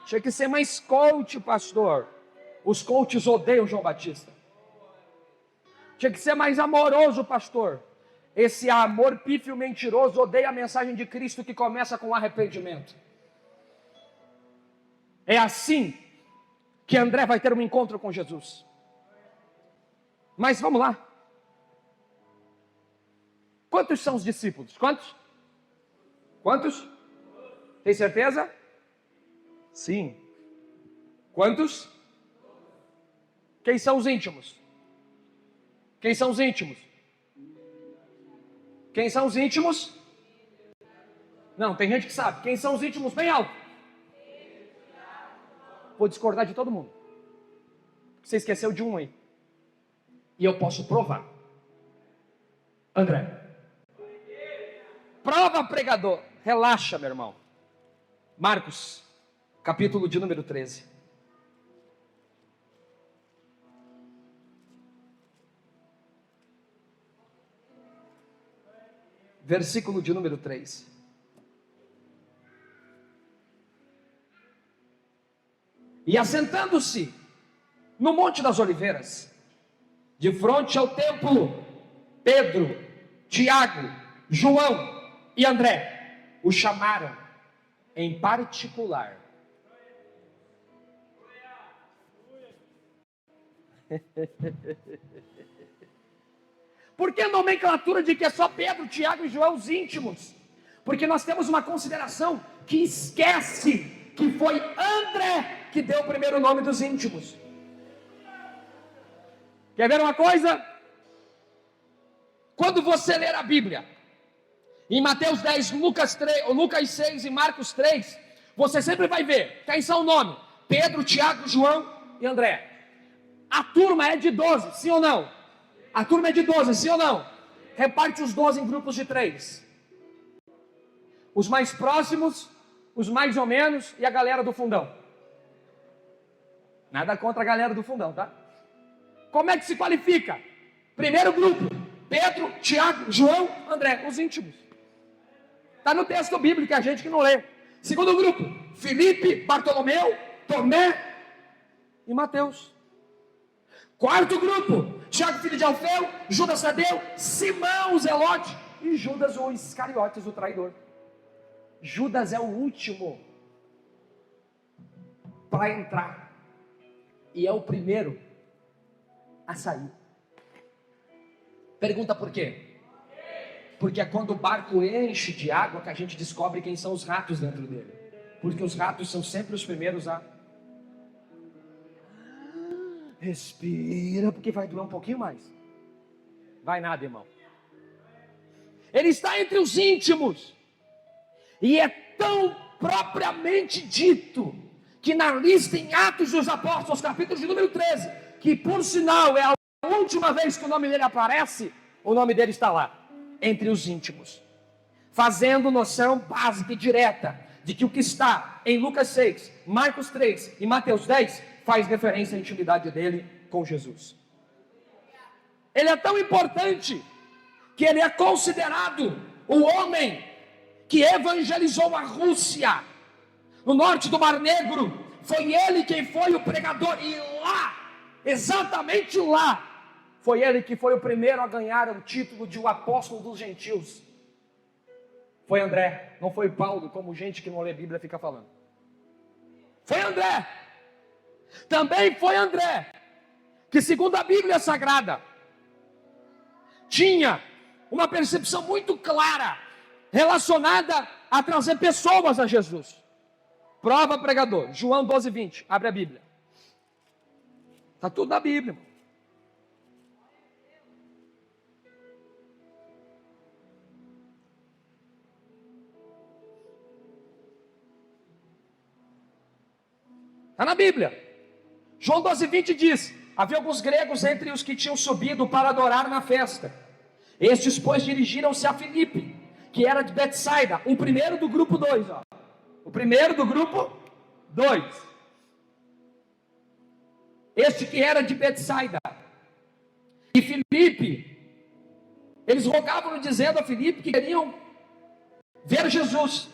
Tinha que ser mais coach, pastor. Os coaches odeiam João Batista. Tinha que ser mais amoroso, pastor. Esse amor pífio mentiroso odeia a mensagem de Cristo que começa com arrependimento. É assim que André vai ter um encontro com Jesus. Mas vamos lá. Quantos são os discípulos? Quantos? Quantos? Tem certeza? Sim. Quantos? Quem são os íntimos? Quem são os íntimos? Quem são os íntimos? Não, tem gente que sabe. Quem são os íntimos? Bem alto. Vou discordar de todo mundo. Você esqueceu de um aí. E eu posso provar. André. Prova, pregador. Relaxa, meu irmão. Marcos, capítulo de número 13. Versículo de número 3. E assentando-se no Monte das Oliveiras, de frente ao templo, Pedro, Tiago, João e André o chamaram em particular. Por que a nomenclatura de que é só Pedro, Tiago e João os íntimos? Porque nós temos uma consideração que esquece que foi André que deu o primeiro nome dos íntimos. Quer ver uma coisa? Quando você ler a Bíblia, em Mateus 10, Lucas 6 e Marcos 3, você sempre vai ver quem são o nome: Pedro, Tiago, João e André. A turma é de 12, sim ou não? A turma é de 12, sim ou não? Reparte os 12 em grupos de 3. Os mais próximos, os mais ou menos e a galera do fundão. Nada contra a galera do fundão, tá? Como é que se qualifica? Primeiro grupo: Pedro, Tiago, João, André, os íntimos. Está no texto bíblico, a gente que não lê. Segundo grupo: Filipe, Bartolomeu, Tomé e Mateus. Quarto grupo: Tiago, filho de Alfeu, Judas Tadeu, Simão, o Zelote e Judas, o Iscariotes, o traidor. Judas é o último para entrar e é o primeiro a sair. Pergunta por quê? Porque é quando o barco enche de água que a gente descobre quem são os ratos dentro dele. Porque os ratos são sempre os primeiros a... Respira, porque vai doer um pouquinho mais. Vai nada, irmão. Ele está entre os íntimos. E é tão propriamente dito que na lista em Atos dos Apóstolos, capítulo de número 13, que por sinal é a última vez que o nome dele aparece, o nome dele está lá, entre os íntimos, fazendo noção básica e direta de que o que está em Lucas 6, Marcos 3 e Mateus 10 faz referência à intimidade dele com Jesus. Ele é tão importante que ele é considerado o homem que evangelizou a Rússia, no norte do Mar Negro. Foi ele quem foi o pregador, e lá, exatamente lá, foi ele que foi o primeiro a ganhar o título de o apóstolo dos gentios. Foi André, não foi Paulo, como gente que não lê Bíblia fica falando. Foi André. Também foi André, que segundo a Bíblia Sagrada, tinha uma percepção muito clara relacionada a trazer pessoas a Jesus. Prova, pregador, João 12, 20, abre a Bíblia. Está tudo na Bíblia. Está na Bíblia. João 12, 20 diz: havia alguns gregos entre os que tinham subido para adorar na festa. Estes, pois, dirigiram-se a Filipe, que era de Betsaida, o primeiro do grupo 2, ó. O primeiro do grupo 2. Este que era de Betsaida. E Filipe, eles rogavam dizendo a Filipe que queriam ver Jesus.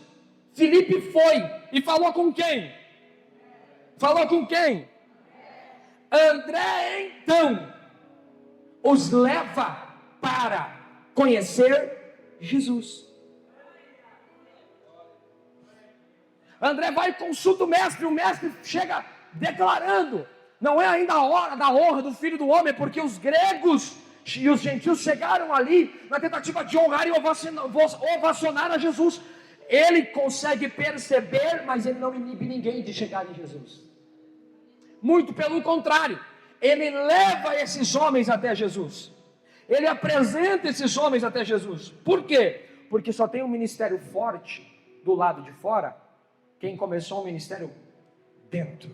Filipe foi e falou com quem? Falou com quem? André, então, os leva para conhecer Jesus. André vai e consulta o mestre chega declarando: não é ainda a hora da honra do Filho do Homem, porque os gregos e os gentios chegaram ali na tentativa de honrar e ovacionar a Jesus. Ele consegue perceber, mas ele não inibe ninguém de chegar em Jesus. Muito pelo contrário, ele leva esses homens até Jesus. Ele apresenta esses homens até Jesus. Por quê? Porque só tem um ministério forte do lado de fora quem começou o ministério dentro.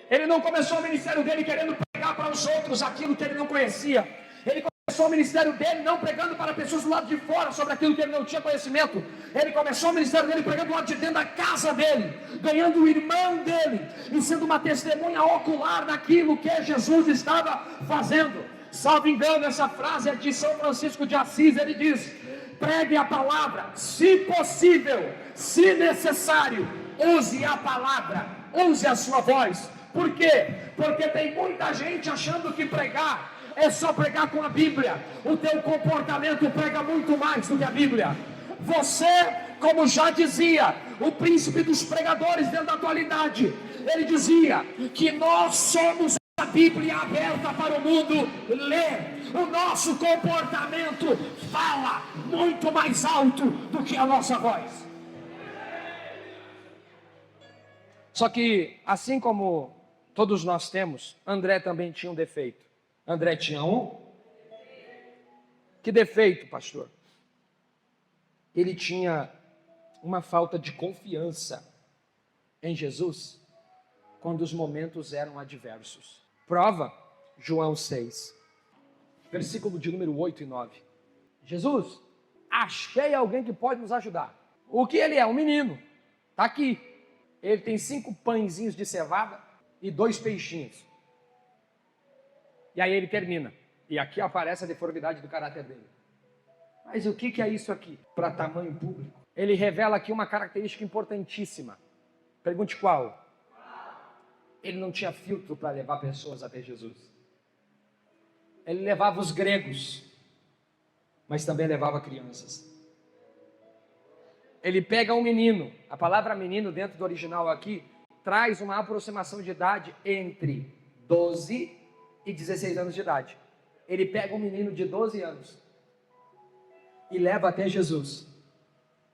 Ele não começou o ministério dele querendo pregar para os outros aquilo que ele não conhecia. Ele começou o ministério dele não pregando para pessoas do lado de fora sobre aquilo que ele não tinha conhecimento. Ele começou o ministério dele pregando do lado de dentro da casa dele, ganhando o irmão dele e sendo uma testemunha ocular daquilo que Jesus estava fazendo. Salvo engano, essa frase é de São Francisco de Assis. Ele diz: pregue a palavra, se possível, se necessário, use a palavra, use a sua voz. Por quê? Porque tem muita gente achando que pregar é só pregar com a Bíblia. O teu comportamento prega muito mais do que a Bíblia. Você, como já dizia o príncipe dos pregadores dentro da atualidade, ele dizia que nós somos a nossa Bíblia aberta para o mundo ler, o nosso comportamento fala muito mais alto do que a nossa voz. Só que, assim como todos nós temos, André também tinha um defeito. André tinha um? Que defeito, pastor? Ele tinha uma falta de confiança em Jesus quando os momentos eram adversos. Prova, João 6, versículo de número 8 e 9. Jesus, achei alguém que pode nos ajudar. O que ele é? Um menino. Está aqui. Ele tem 5 pãezinhos de cevada e 2 peixinhos. E aí ele termina. E aqui aparece a deformidade do caráter dele. Mas o que é isso aqui? Para tamanho público. Ele revela aqui uma característica importantíssima. Pergunte qual? Ele não tinha filtro para levar pessoas até Jesus. Ele levava os gregos, mas também levava crianças. Ele pega um menino, a palavra menino dentro do original aqui, traz uma aproximação de idade entre 12 e 16 anos de idade. Ele pega um menino de 12 anos e leva até Jesus.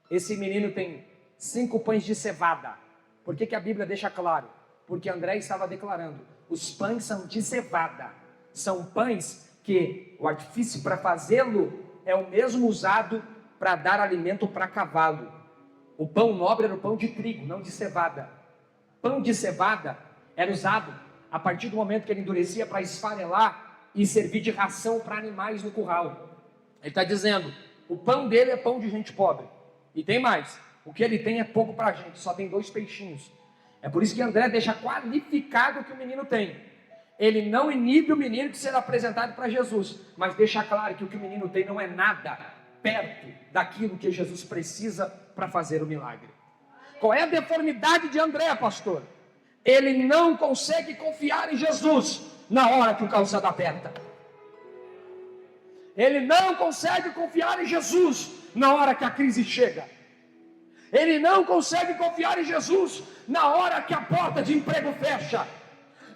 Esse menino tem 5 pães de cevada. Por que a Bíblia deixa claro? Porque André estava declarando, os pães são de cevada. São pães que o artifício para fazê-lo é o mesmo usado para dar alimento para cavalo. O pão nobre era o pão de trigo, não de cevada. Pão de cevada era usado a partir do momento que ele endurecia para esfarelar e servir de ração para animais no curral. Ele está dizendo, o pão dele é pão de gente pobre. E tem mais, o que ele tem é pouco para a gente, só tem 2 peixinhos. É por isso que André deixa qualificado o que o menino tem. Ele não inibe o menino de ser apresentado para Jesus, mas deixa claro que o que o menino tem não é nada perto daquilo que Jesus precisa para fazer o milagre. Qual é a deformidade de André, pastor? Ele não consegue confiar em Jesus na hora que o calçado aperta. Ele não consegue confiar em Jesus na hora que a crise chega. Ele não consegue confiar em Jesus na hora que a porta de emprego fecha.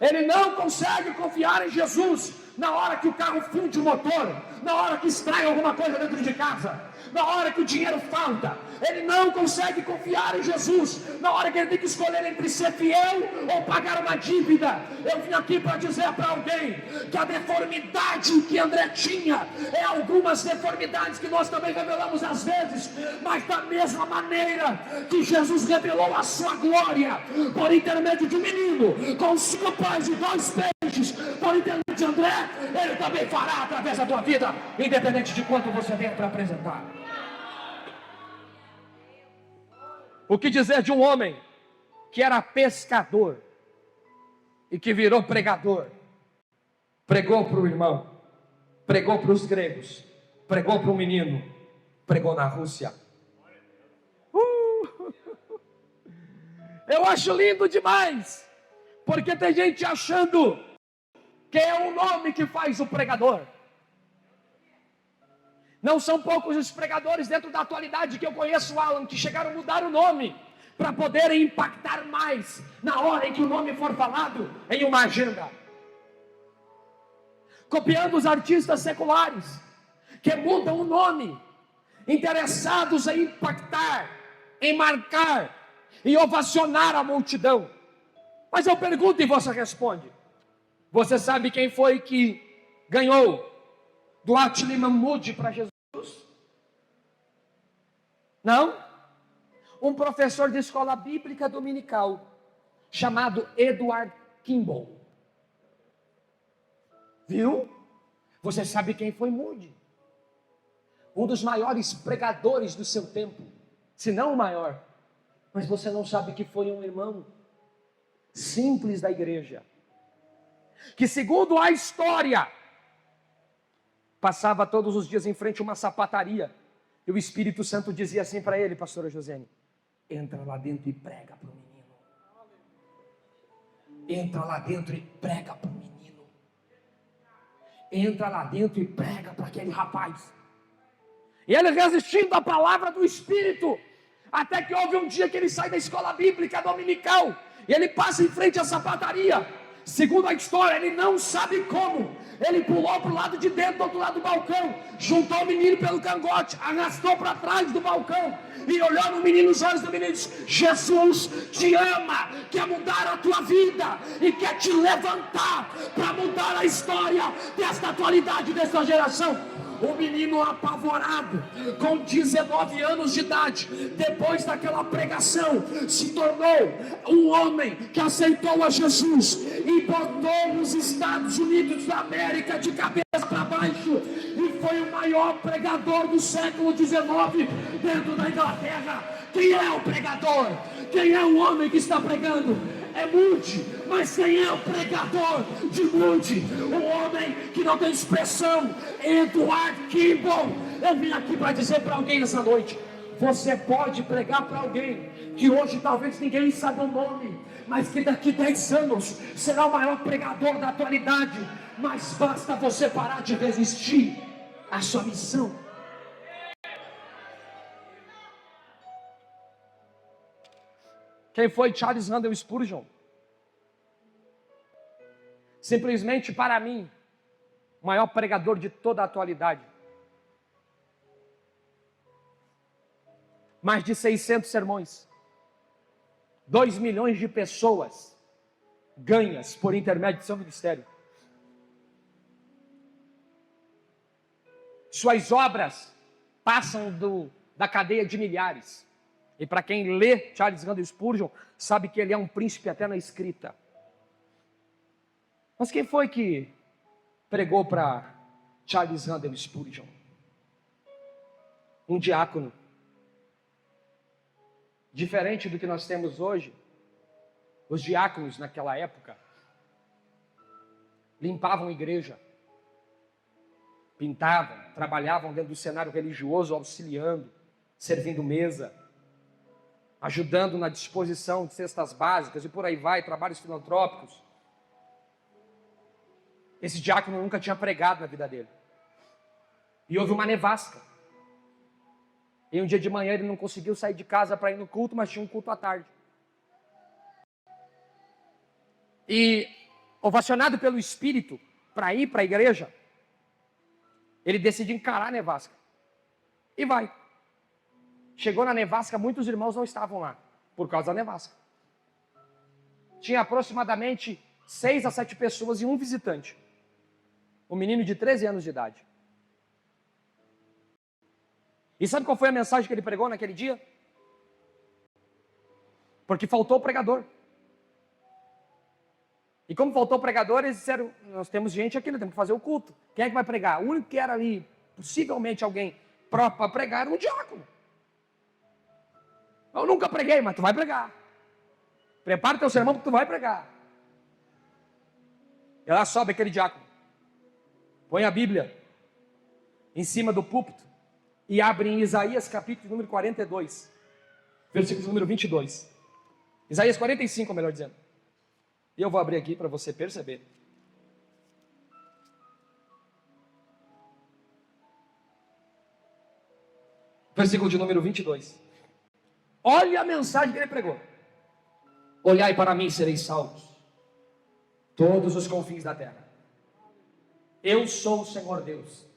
Ele não consegue confiar em Jesus na hora que o carro funde o motor, na hora que extrai alguma coisa dentro de casa, na hora que o dinheiro falta. Ele não consegue confiar em Jesus na hora que ele tem que escolher entre ser fiel ou pagar uma dívida. Eu vim aqui para dizer para alguém que a deformidade que André tinha é algumas deformidades que nós também revelamos às vezes, mas da mesma maneira que Jesus revelou a sua glória por intermédio de um menino com 5 pães e 2 peixes, por intermédio de André, ele também fará através da tua vida, independente de quanto você tenha para apresentar. O que dizer de um homem que era pescador e que virou pregador? Pregou para o irmão, pregou para os gregos, pregou para o menino, pregou na Rússia. Eu acho lindo demais, porque tem gente achando que é o nome que faz o pregador. Não são poucos os pregadores dentro da atualidade que eu conheço, Alan, que chegaram a mudar o nome para poderem impactar mais na hora em que o nome for falado em uma agenda. Copiando os artistas seculares que mudam o nome, interessados em impactar, em marcar, em ovacionar a multidão. Mas eu pergunto e você responde. Você sabe quem foi que ganhou do Attila Mahmoud para Jesus? Não? Um professor de escola bíblica dominical chamado Edward Kimball. Viu? Você sabe quem foi Moody? Um dos maiores pregadores do seu tempo, se não o maior. Mas você não sabe que foi um irmão simples da igreja, que segundo a história, passava todos os dias em frente a uma sapataria, e o Espírito Santo dizia assim para ele, pastora Josiane, entra lá dentro e prega para o menino. Entra lá dentro e prega para o menino. Entra lá dentro e prega para aquele rapaz. E ele resistindo à palavra do Espírito, até que houve um dia que ele sai da escola bíblica dominical, e ele passa em frente à sapataria, Segundo a história, ele não sabe como. Ele pulou para o lado de dentro, do outro lado do balcão, juntou o menino pelo cangote, arrastou para trás do balcão e olhou no menino, nos olhos do menino e disse: Jesus te ama, quer mudar a tua vida e quer te levantar para mudar a história desta atualidade, desta geração. O menino apavorado, com 19 anos de idade, depois daquela pregação, se tornou um homem que aceitou a Jesus e botou os Estados Unidos da América de cabeça para baixo, e foi o maior pregador do século XIX dentro da Inglaterra. Quem é o pregador? Quem é o homem que está pregando? É Moody. Mas quem é o pregador de Moody? O homem que não tem expressão, Edward Kimball. Eu vim aqui para dizer para alguém nessa noite: você pode pregar para alguém que hoje talvez ninguém saiba o nome, mas que daqui 10 anos será o maior pregador da atualidade. Mas basta você parar de resistir à sua missão. Quem foi Charles Randall Spurgeon? Simplesmente, para mim, o maior pregador de toda a atualidade. Mais de 600 sermões. 2 milhões de pessoas ganhas por intermédio de seu ministério. Suas obras passam da cadeia de milhares. E para quem lê Charles Randall Spurgeon, sabe que ele é um príncipe até na escrita. Mas quem foi que pregou para Charles Randall Spurgeon? Um diácono. Diferente do que nós temos hoje, os diáconos naquela época limpavam a igreja, pintavam, trabalhavam dentro do cenário religioso, auxiliando, servindo mesa, ajudando na disposição de cestas básicas e por aí vai, trabalhos filantrópicos. Esse diácono nunca tinha pregado na vida dele. E houve uma nevasca. E um dia de manhã ele não conseguiu sair de casa para ir no culto, mas tinha um culto à tarde. E, ovacionado pelo Espírito para ir para a igreja, ele decide encarar a nevasca. E vai. Chegou na nevasca, muitos irmãos não estavam lá, por causa da nevasca. Tinha aproximadamente 6 a 7 pessoas e um visitante. Um menino de 13 anos de idade. E sabe qual foi a mensagem que ele pregou naquele dia? Porque faltou o pregador. E como faltou o pregador, eles disseram: nós temos gente aqui, nós temos que fazer o culto. Quem é que vai pregar? O único que era ali, possivelmente alguém próprio para pregar, era um diácono. Eu nunca preguei, mas tu vai pregar. Prepara teu sermão porque tu vai pregar. E lá sobe aquele diácono. Põe a Bíblia em cima do púlpito e abre em Isaías capítulo número 42, versículo número 22. Isaías 45, melhor dizendo. E eu vou abrir aqui para você perceber. Versículo de número 22. Olha a mensagem que ele pregou. Olhai para mim e sereis salvos, todos os confins da terra. Eu sou o Senhor Deus,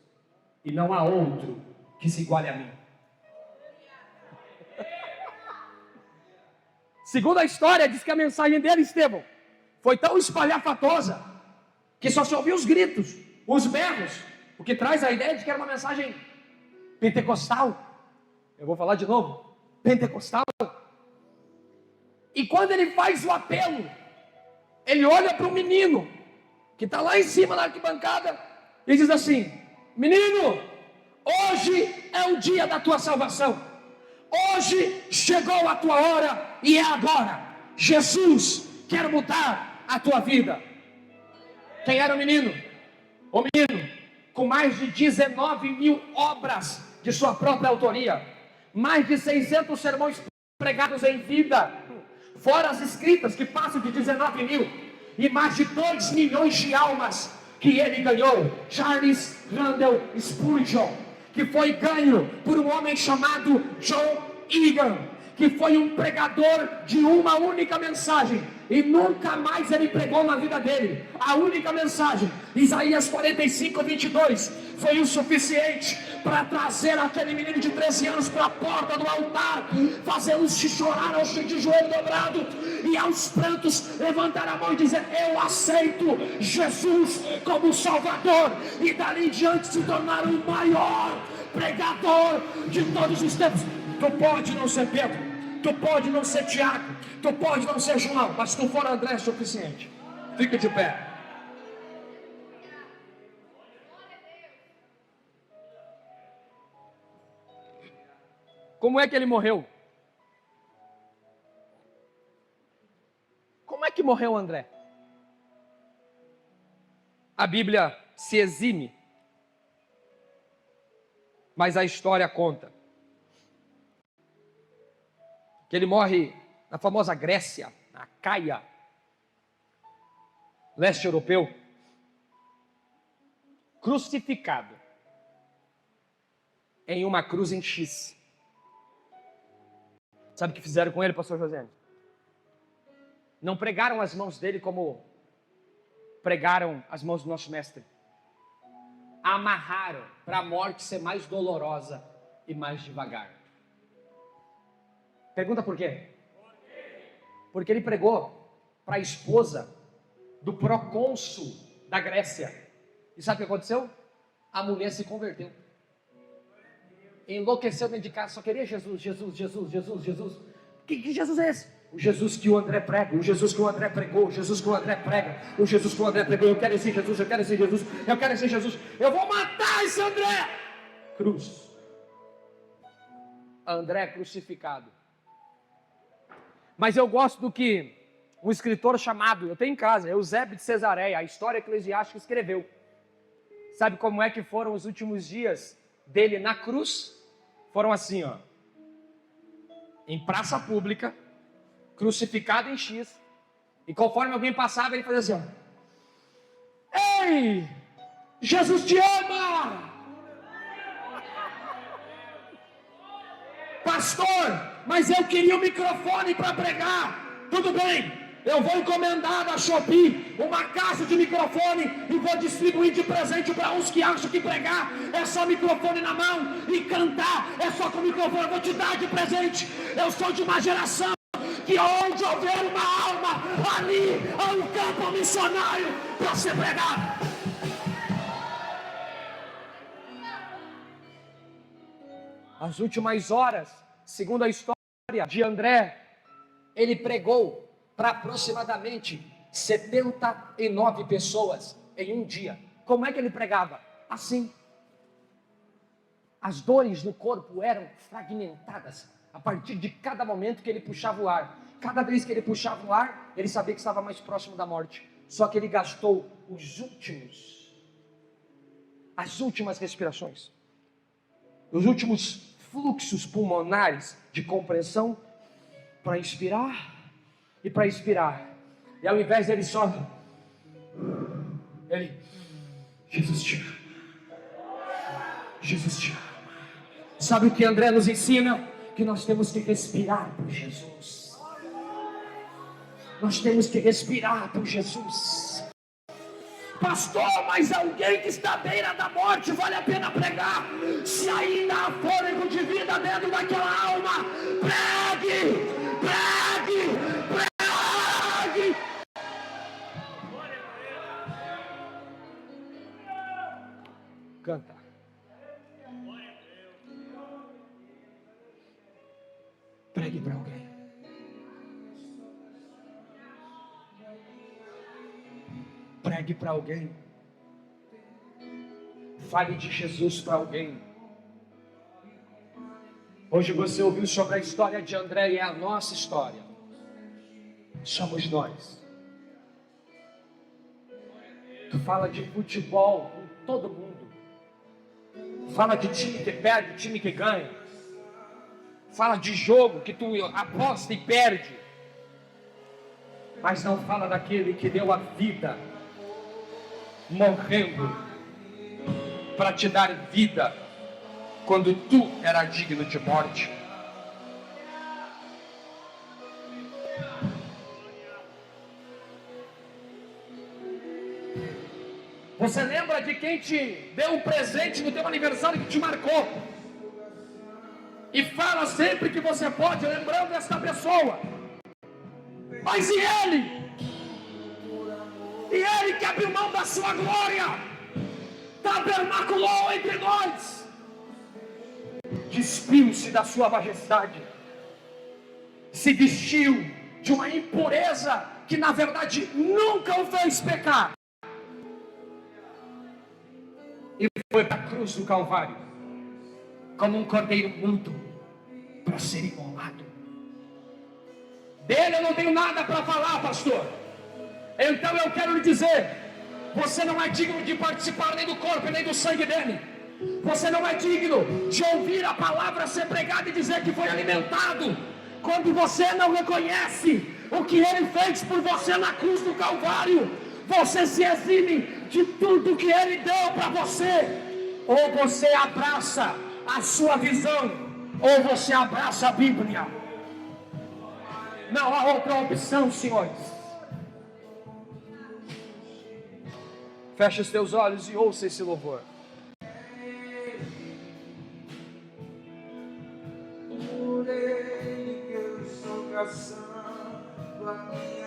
e não há outro que se iguale a mim. Segundo a história, diz que a mensagem dele, Estevão, foi tão espalhafatosa que só se ouviu os gritos, os berros, o que traz a ideia de que era uma mensagem pentecostal. Eu vou falar de novo. Pentecostal. E quando ele faz o apelo, ele olha para o menino que está lá em cima na arquibancada e diz assim: menino, hoje é o dia da tua salvação. Hoje chegou a tua hora e é agora. Jesus quer mudar a tua vida. Quem era o menino? O menino com mais de 19 mil obras de sua própria autoria. Mais de 600 sermões pregados em vida, fora as escritas que passam de 19 mil, e mais de 2 milhões de almas que ele ganhou. Charles Randall Spurgeon, que foi ganho por um homem chamado John Egan, que foi um pregador de uma única mensagem, e nunca mais ele pregou na vida dele. A única mensagem, Isaías 45:22, foi o suficiente para trazer aquele menino de 13 anos para a porta do altar, fazê-los chorar de joelho dobrado e aos prantos levantar a mão e dizer: eu aceito Jesus como Salvador, e dali em diante se tornar o maior pregador de todos os tempos. Tu pode não ser Pedro, tu pode não ser Tiago, tu pode não ser João, mas se tu for André é suficiente. Fica de pé. Como é que ele morreu? Como é que morreu André? A Bíblia se exime, mas a história conta que ele morre na famosa Grécia, na Caia, leste europeu, crucificado em uma cruz em X. Sabe o que fizeram com ele, pastor José? Não pregaram as mãos dele como pregaram as mãos do nosso mestre. Amarraram para a morte ser mais dolorosa e mais devagar. Pergunta por quê? Porque ele pregou para a esposa do procônsul da Grécia. E sabe o que aconteceu? A mulher se converteu. Enlouqueceu dentro de casa, só queria Jesus, Jesus, Jesus, Jesus, Jesus. Que Jesus é esse? O Jesus que o André prega, o Jesus que o André pregou, o Jesus que o André prega, o Jesus que o André pregou. Eu quero esse Jesus, eu quero esse Jesus, eu quero esse Jesus. Eu vou matar esse André. Cruz. André crucificado. Mas eu gosto do que um escritor chamado, eu tenho em casa, Eusébio de Cesareia, a história eclesiástica, escreveu. Sabe como é que foram os últimos dias dele na cruz? Foram assim, ó, em praça pública, crucificado em X, e conforme alguém passava, ele fazia assim, ó: ei, Jesus te ama! Pastor, mas eu queria um microfone para pregar. Tudo bem, eu vou encomendar da Shopee uma caixa de microfone e vou distribuir de presente para uns que acham que pregar é só microfone na mão e cantar é só com microfone. Eu vou te dar de presente. Eu sou de uma geração que onde houver uma alma, ali há um campo missionário para ser pregado. As últimas horas, segundo a história de André, ele pregou para aproximadamente 79 pessoas em um dia. Como é que ele pregava? Assim. As dores no corpo eram fragmentadas a partir de cada momento que ele puxava o ar. Cada vez que ele puxava o ar, ele sabia que estava mais próximo da morte. Só que ele gastou as últimas respirações, os últimos fluxos pulmonares de compressão para inspirar e para expirar. E ao invés dele só, ele: Jesus te ama, Jesus te ama. Sabe o que André nos ensina? Que nós temos que respirar por Jesus. Nós temos que respirar por Jesus. Pastor, mas alguém que está à beira da morte, vale a pena pregar? Se ainda há fôlego de vida dentro daquela alma, pregue, pregue, pregue. Canta. Pregue para alguém. Pregue para alguém. Fale de Jesus para alguém. Hoje você ouviu sobre a história de André e é a nossa história. Somos nós. Tu fala de futebol com todo mundo. Fala de time que perde, time que ganha. Fala de jogo que tu aposta e perde. Mas não fala daquele que deu a vida, morrendo para te dar vida quando tu era digno de morte. Você lembra de quem te deu um presente no teu aniversário que te marcou? E fala sempre que você pode, lembrando esta pessoa. Mas e ele? E ele que abriu mão da sua glória, tabernaculou entre nós, despiu-se da sua majestade, se vestiu de uma impureza que na verdade nunca o fez pecar, e foi para a cruz do Calvário como um cordeiro mudo para ser imolado. Dele eu não tenho nada para falar, pastor. Então eu quero lhe dizer, você não é digno de participar nem do corpo nem do sangue dele. Você não é digno de ouvir a palavra ser pregada e dizer que foi alimentado, quando você não reconhece o que ele fez por você na cruz do Calvário. Você se exime de tudo que ele deu para você. Ou você abraça a sua visão, ou você abraça a Bíblia. Não há outra opção, senhores. Feche os teus olhos e ouça esse louvor. Por ele que eu estou caçando a minha